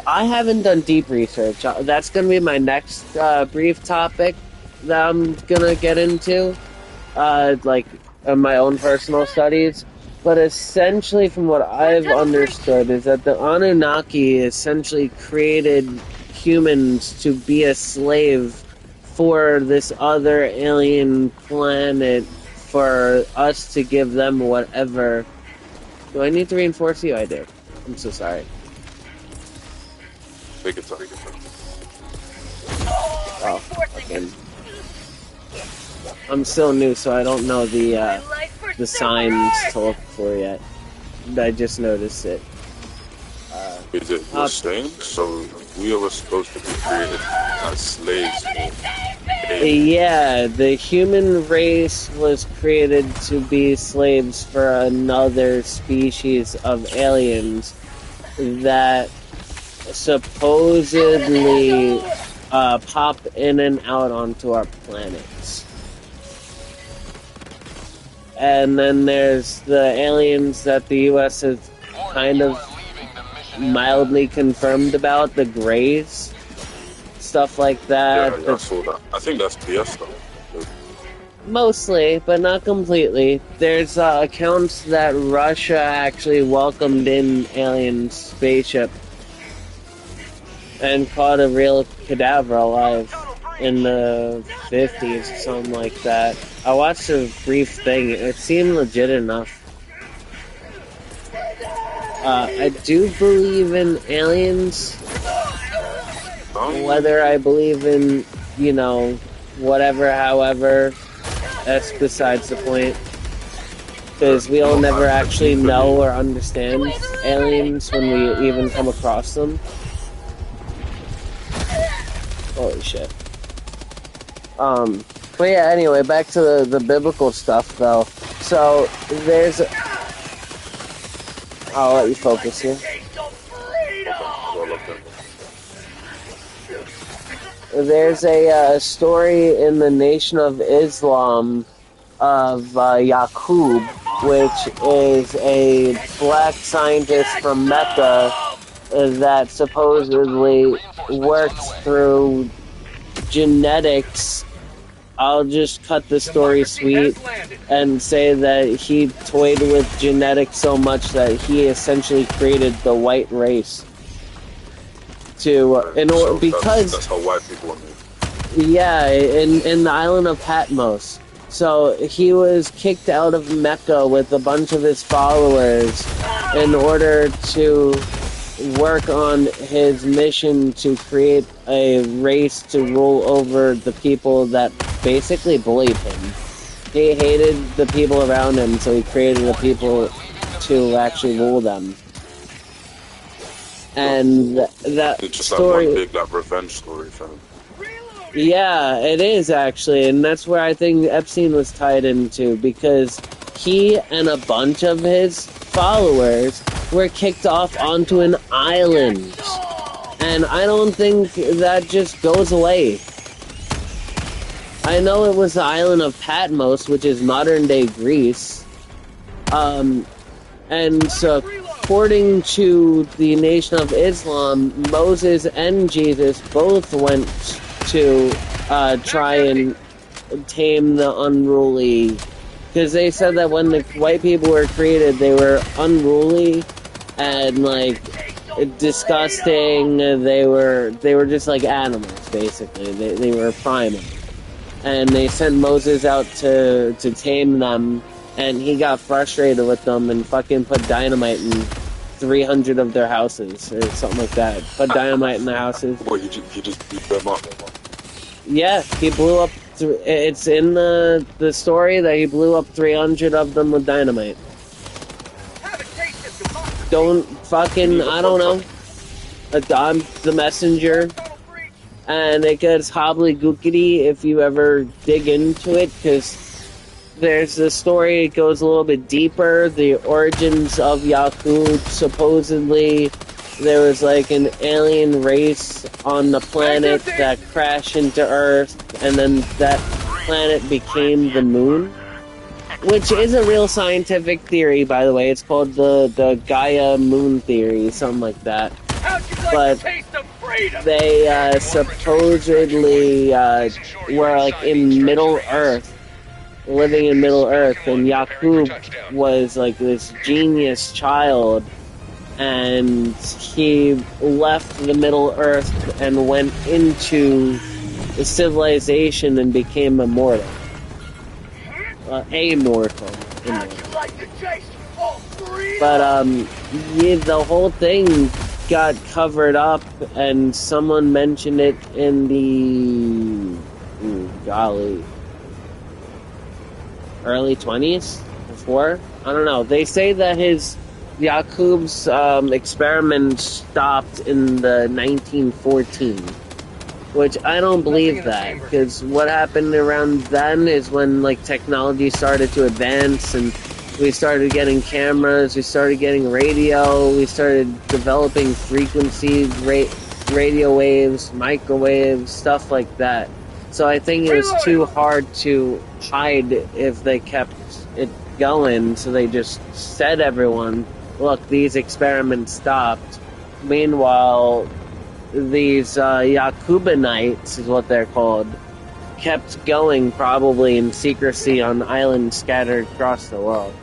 I haven't done deep research. That's gonna be my next brief topic that I'm gonna get into, my own personal studies. But essentially, from what I've understood, is that the Anunnaki essentially created humans to be a slave for this other alien planet, for us to give them whatever. Do I need to reinforce you? I do. I'm so sorry. Take it time. Oh, fucking. I'm still new, so I don't know the signs to look for yet. I just noticed it. Is it the same? So we were supposed to be created as slaves. Yeah, the human race was created to be slaves for another species of aliens that supposedly pop in and out onto our planets. And then there's the aliens that the U.S. has kind of mildly confirmed about, the Greys, stuff like that. Yeah, I saw that. I think that's BS though. Mostly, but not completely. There's accounts that Russia actually welcomed in alien spaceship and caught a real cadaver alive in the 50s or something like that. I watched a brief thing. It seemed legit enough. I do believe in aliens. Whether I believe in, whatever, however, that's besides the point. Because we'll never actually know or understand aliens when we even come across them. Holy shit. But yeah, anyway, back to the biblical stuff, though. So, there's... I'll let you focus here. there's a story in the Nation of Islam of Yaqub, which is a black scientist from Mecca that supposedly works through genetics. I'll just cut the story sweet and say that he toyed with genetics so much that he essentially created the white race. Because that's how white people are made. Yeah, in the island of Patmos. So he was kicked out of Mecca with a bunch of his followers in order to work on his mission to create a race to rule over the people that basically bullied him. He hated the people around him, so he created a people to actually rule them. And that it's just story, like one big like revenge story, fam. yeah, it is actually, and that's where I think Epstein was tied into, because he and a bunch of his followers were kicked off onto an island, and I don't think that just goes away. I know it was the island of Patmos, which is modern-day Greece, and so according to the Nation of Islam, Moses and Jesus both went to try and tame the unruly, because they said that when the white people were created, they were unruly and like disgusting. They were just like animals, basically. They were primal, and they sent Moses out to tame them, and he got frustrated with them and fucking put dynamite in 300 of their houses or something like that. Put dynamite in their houses. Well, he just beat them up. Yeah, he blew up. It's in the story that he blew up 300 of them with dynamite. Don't fucking, I don't know. I'm the messenger. And it gets hobbly-gookity if you ever dig into it, because there's a story, it goes a little bit deeper. The origins of Yaqub, supposedly there was like an alien race on the planet that crashed into Earth, and then that planet became the moon, which is a real scientific theory, by the way. It's called the Gaia moon theory, something like that. But they supposedly were like in Middle Earth, living in Middle Earth, and Yaqub was like this genius child, and he left the Middle Earth and went into the civilization and became immortal. Immortal. But yeah, the whole thing got covered up, and someone mentioned it in the early 20s before. I don't know. They say that Yaqub's experiment stopped in the 1914, which I don't believe that, because what happened around then is when like technology started to advance, and we started getting cameras, we started getting radio, we started developing frequencies, radio waves, microwaves, stuff like that. So I think it was too hard to hide if they kept it going, so they just said everyone, look, these experiments stopped. Meanwhile, these Yaqubanites, is what they're called, kept going probably in secrecy on islands scattered across the world.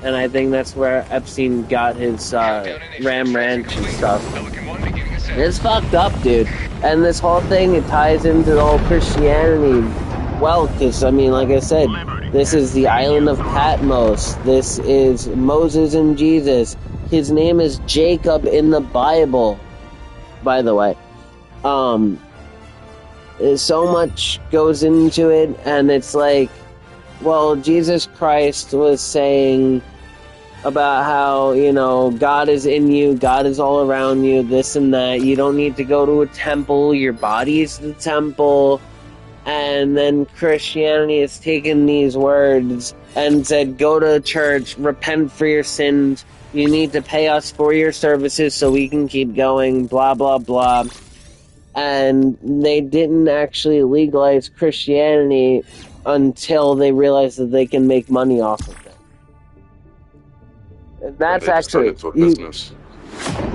And I think that's where Epstein got his Ram Ranch and stuff. It's fucked up, dude. And this whole thing, it ties into the whole Christianity well, because, I mean, like I said, this is the island of Patmos. This is Moses and Jesus. His name is Jacob in the Bible, by the way. So much goes into it, and it's like, well, Jesus Christ was saying about how, you know, God is in you, God is all around you, this and that. You don't need to go to a temple, your body is the temple. And then Christianity has taken these words and said, go to church, repent for your sins, you need to pay us for your services so we can keep going, blah, blah, blah. and they didn't actually legalize Christianity until they realized that they can make money off of it. And That's they just turned actually, into a business.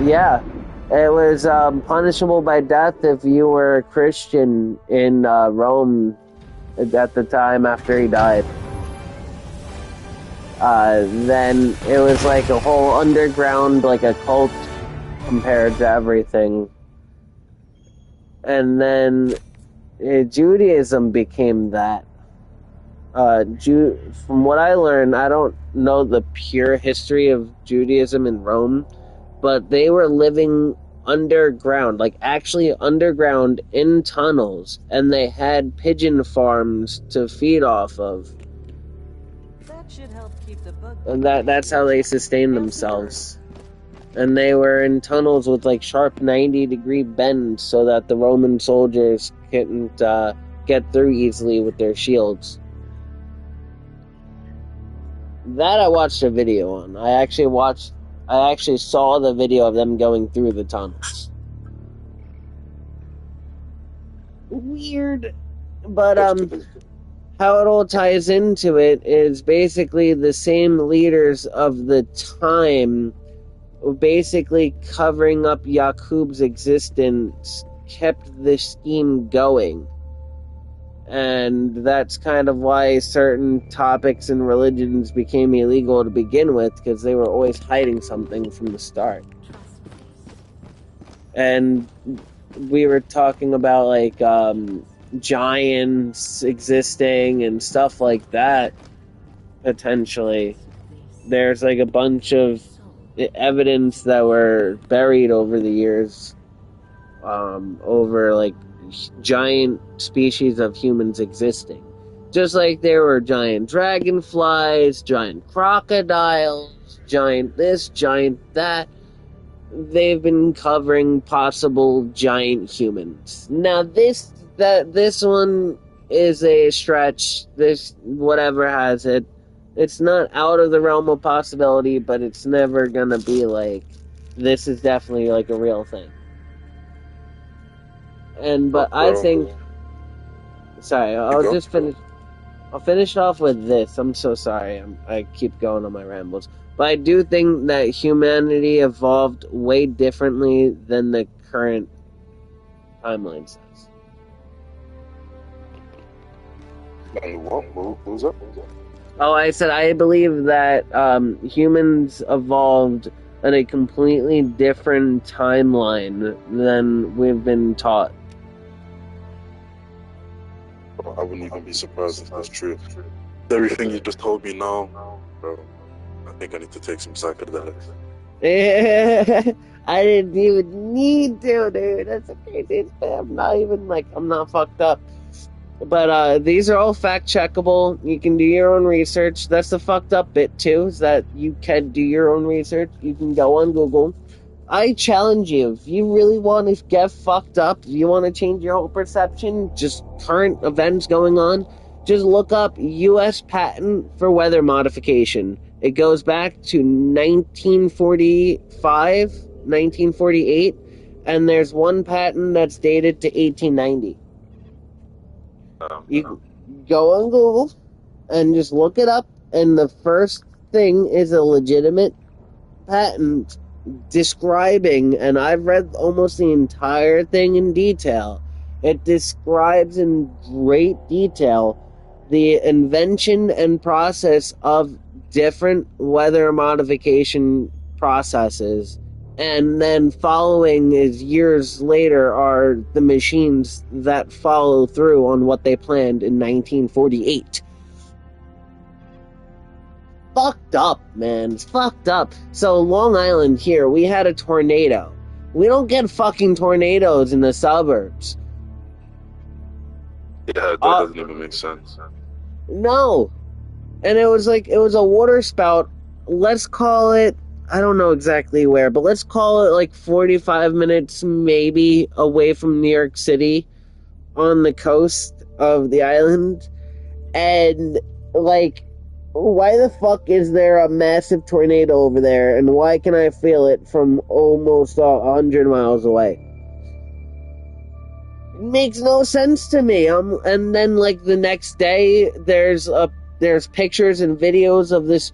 yeah. It was punishable by death if you were a Christian in Rome at the time after he died. Then it was like a whole underground, like a cult compared to everything. And then Judaism became that. From what I learned, I don't know the pure history of Judaism in Rome, but they were living underground, like actually underground in tunnels, and they had pigeon farms to feed off of. That should help keep the bug. And that's how they sustained themselves. And they were in tunnels with like sharp 90-degree bends so that the Roman soldiers couldn't get through easily with their shields. That I watched a video on. I actually saw the video of them going through the tunnels. Weird. But how it all ties into it is basically the same leaders of the time basically covering up Yaqub's existence kept the scheme going. And that's kind of why certain topics and religions became illegal to begin with, because they were always hiding something from the start. And we were talking about like giants existing and stuff like that, potentially. There's like a bunch of evidence that were buried over the years, over like giant species of humans existing. Just like there were giant dragonflies, giant crocodiles, giant this, giant that. They've been covering possible giant humans. Now this one is a stretch. This whatever has it. It's not out of the realm of possibility, but it's never gonna be like this is definitely like a real thing. But I think. Sorry, I'll just finish. I'll finish off with this. I'm so sorry. I keep going on my rambles. But I do think that humanity evolved way differently than the current timeline says. What was that? Oh, I said I believe that humans evolved at a completely different timeline than we've been taught. I wouldn't even be surprised if that's true. Everything you just told me now, bro, I think I need to take some psychedelics. I didn't even need to, dude. That's okay, dude. I'm not fucked up. But these are all fact-checkable. You can do your own research. That's the fucked up bit, too, is that you can do your own research. You can go on Google. I challenge you, if you really want to get fucked up, if you want to change your whole perception, just current events going on, just look up U.S. patent for weather modification. It goes back to 1945, 1948, and there's one patent that's dated to 1890. You go on Google and just look it up, and the first thing is a legitimate patent describing, and I've read almost the entire thing in detail. It describes in great detail the invention and process of different weather modification processes, and then following is years later are the machines that follow through on what they planned in 1948. Fucked up, man. It's fucked up. So Long Island here, we had a tornado. We don't get fucking tornadoes in the suburbs. Yeah, that doesn't even make sense. No. And it was a water spout. Let's call it, I don't know exactly where, but let's call it like 45 minutes maybe away from New York City on the coast of the island. And like, why the fuck is there a massive tornado over there, and why can I feel it from almost 100 miles away? It makes no sense to me. And then like the next day, there's pictures and videos of this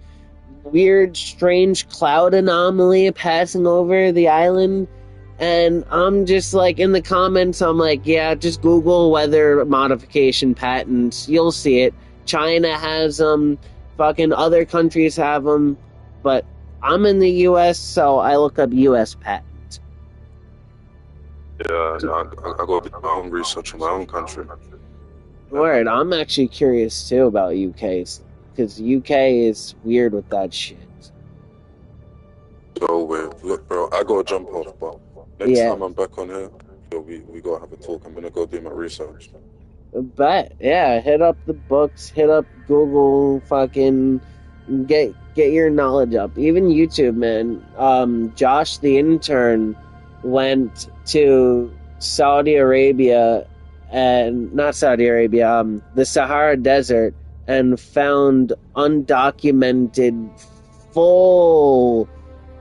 weird, strange cloud anomaly passing over the island. And I'm just like, in the comments, I'm like, yeah, just Google weather modification patents. You'll see it. China has them. Fucking other countries have them. But I'm in the U.S., so I look up U.S. patents. Yeah, I got to do my own research in my own country. Word, I'm actually curious too about UK's. Because UK is weird with that shit. So weird. Look, bro, I got to jump off, but next Yeah. time I'm back on here, yo, we got to have a talk. I'm going to go do my research. But yeah, hit up the books, hit up Google, fucking get your knowledge up. Even YouTube, man. Josh the intern went to Saudi Arabia, and not Saudi Arabia, the Sahara Desert, and found undocumented full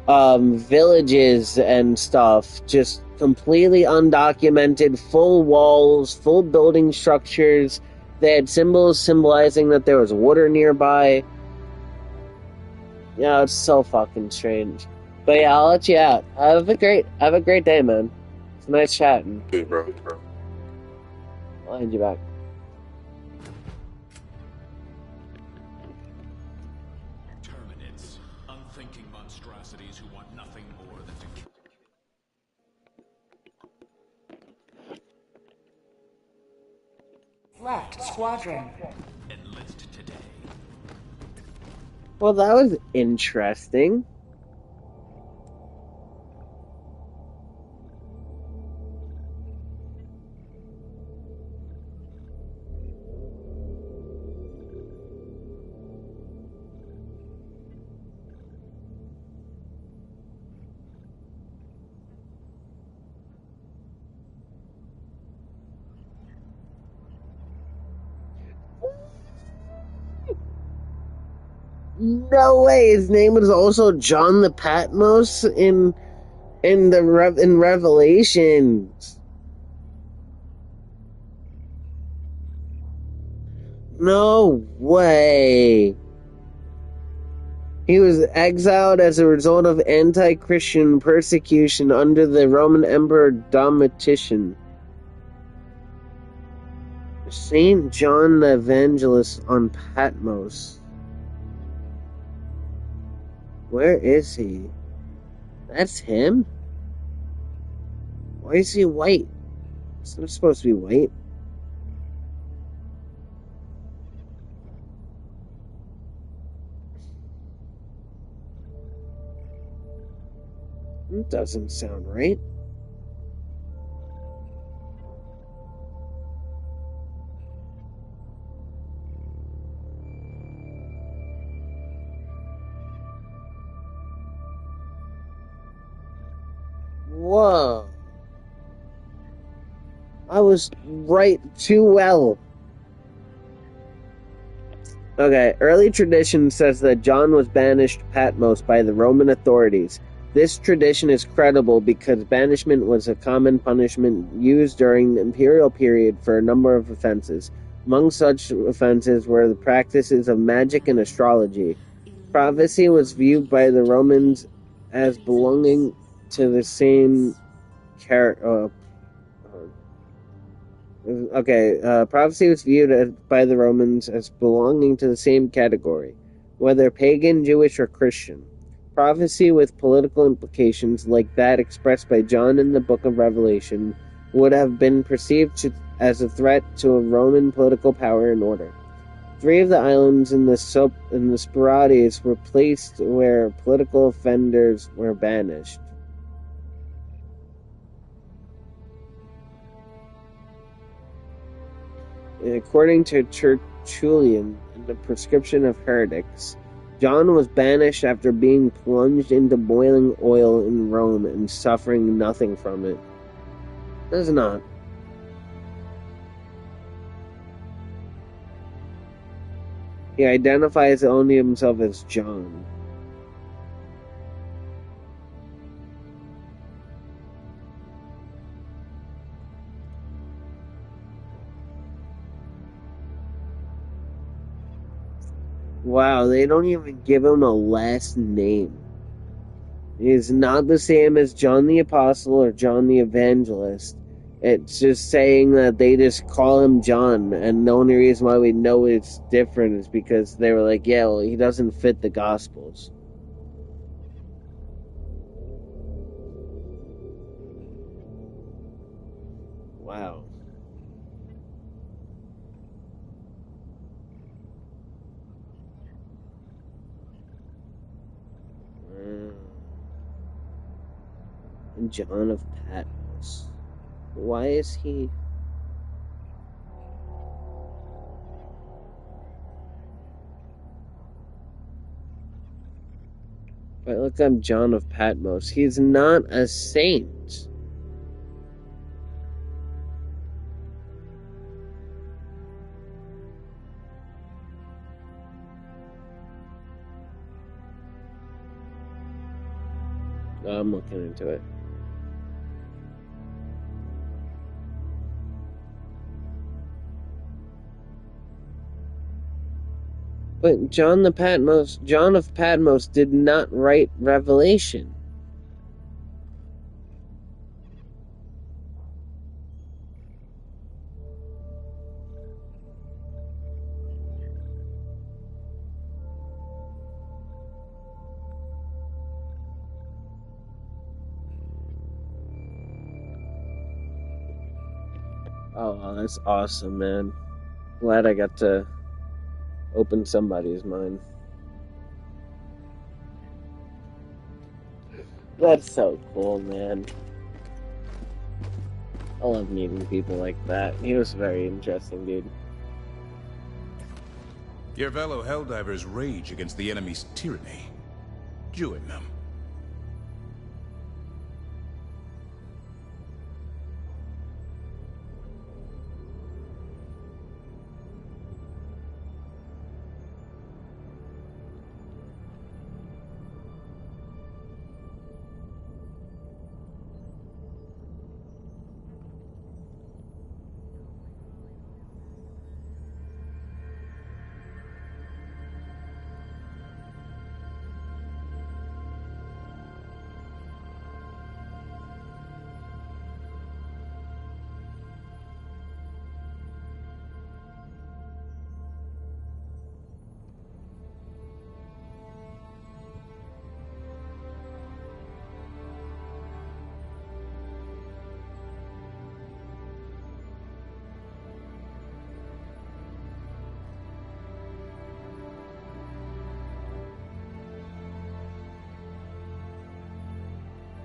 villages and stuff, just completely undocumented, full walls, full building structures. They had symbols symbolizing that there was water nearby. Yeah, it's so fucking strange. But yeah, I'll let you out. Have a great day, man. It's nice chatting. Hey, bro. I'll hand you back. Terminids, unthinking monstrosities who want nothing more than to kill. Left squadron. Enlist today. Well, that was interesting. No way. His name was also John the Patmos in Revelations. No way. He was exiled as a result of anti-Christian persecution under the Roman Emperor Domitian. Saint John the Evangelist on Patmos. Where is he? That's him? Why is he white? It's not supposed to be white. It doesn't sound right. Whoa. I was right too well. Okay, early tradition says that John was banished to Patmos by the Roman authorities. This tradition is credible because banishment was a common punishment used during the imperial period for a number of offenses. Among such offenses were the practices of magic and astrology. Prophecy was viewed by the Romans as belonging to the same prophecy was viewed by the Romans as belonging to the same category, whether pagan, Jewish, or Christian. Prophecy with political implications, like that expressed by John in the Book of Revelation, would have been perceived as a threat to a Roman political power and order. 3 of the islands in the Sporades were placed where political offenders were banished. According to Tertullian, in the Prescription of Heretics, John was banished after being plunged into boiling oil in Rome and suffering nothing from it. Does not. He identifies only himself as John. Wow, they don't even give him a last name. He's not the same as John the Apostle or John the Evangelist. It's just saying that they just call him John, and the only reason why we know it's different is because they were like, yeah, well, he doesn't fit the Gospels. Wow. And John of Patmos. Why is he... If I look up John of Patmos, he's not a saint. I'm looking into it. But John of Patmos did not write Revelation. Oh, that's awesome, man. Glad I got to open somebody's mind. That's so cool, man. I love meeting people like that. He was a very interesting dude. Your fellow Helldivers rage against the enemy's tyranny. Join them.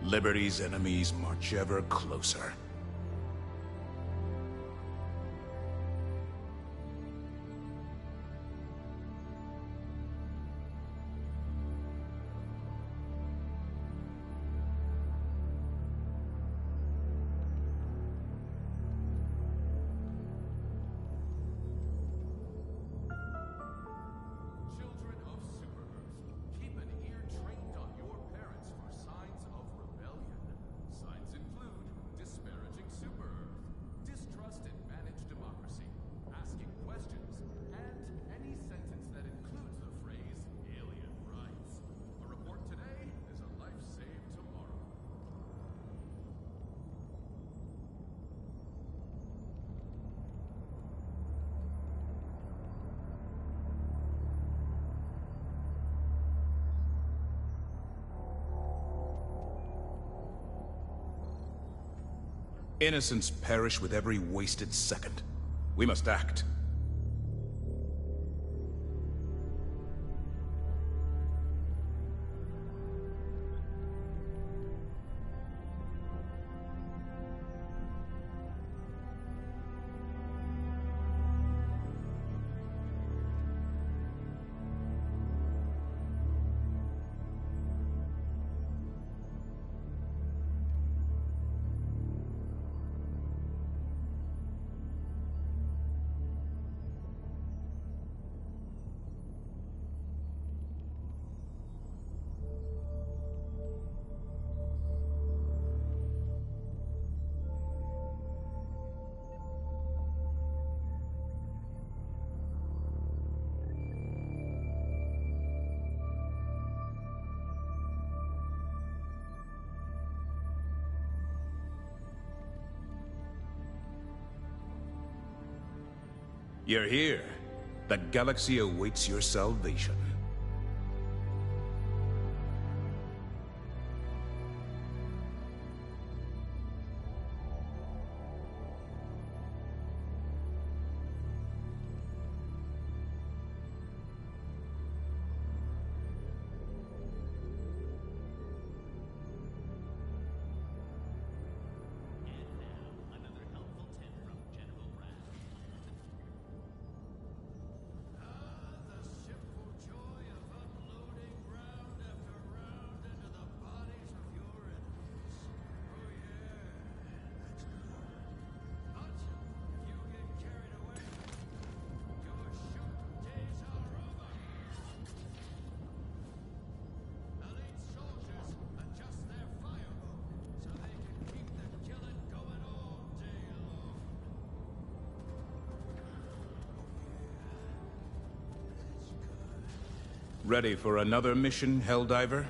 Liberty's enemies march ever closer. Innocents perish with every wasted second. We must act. You're here. The galaxy awaits your salvation. Ready for another mission, Helldiver?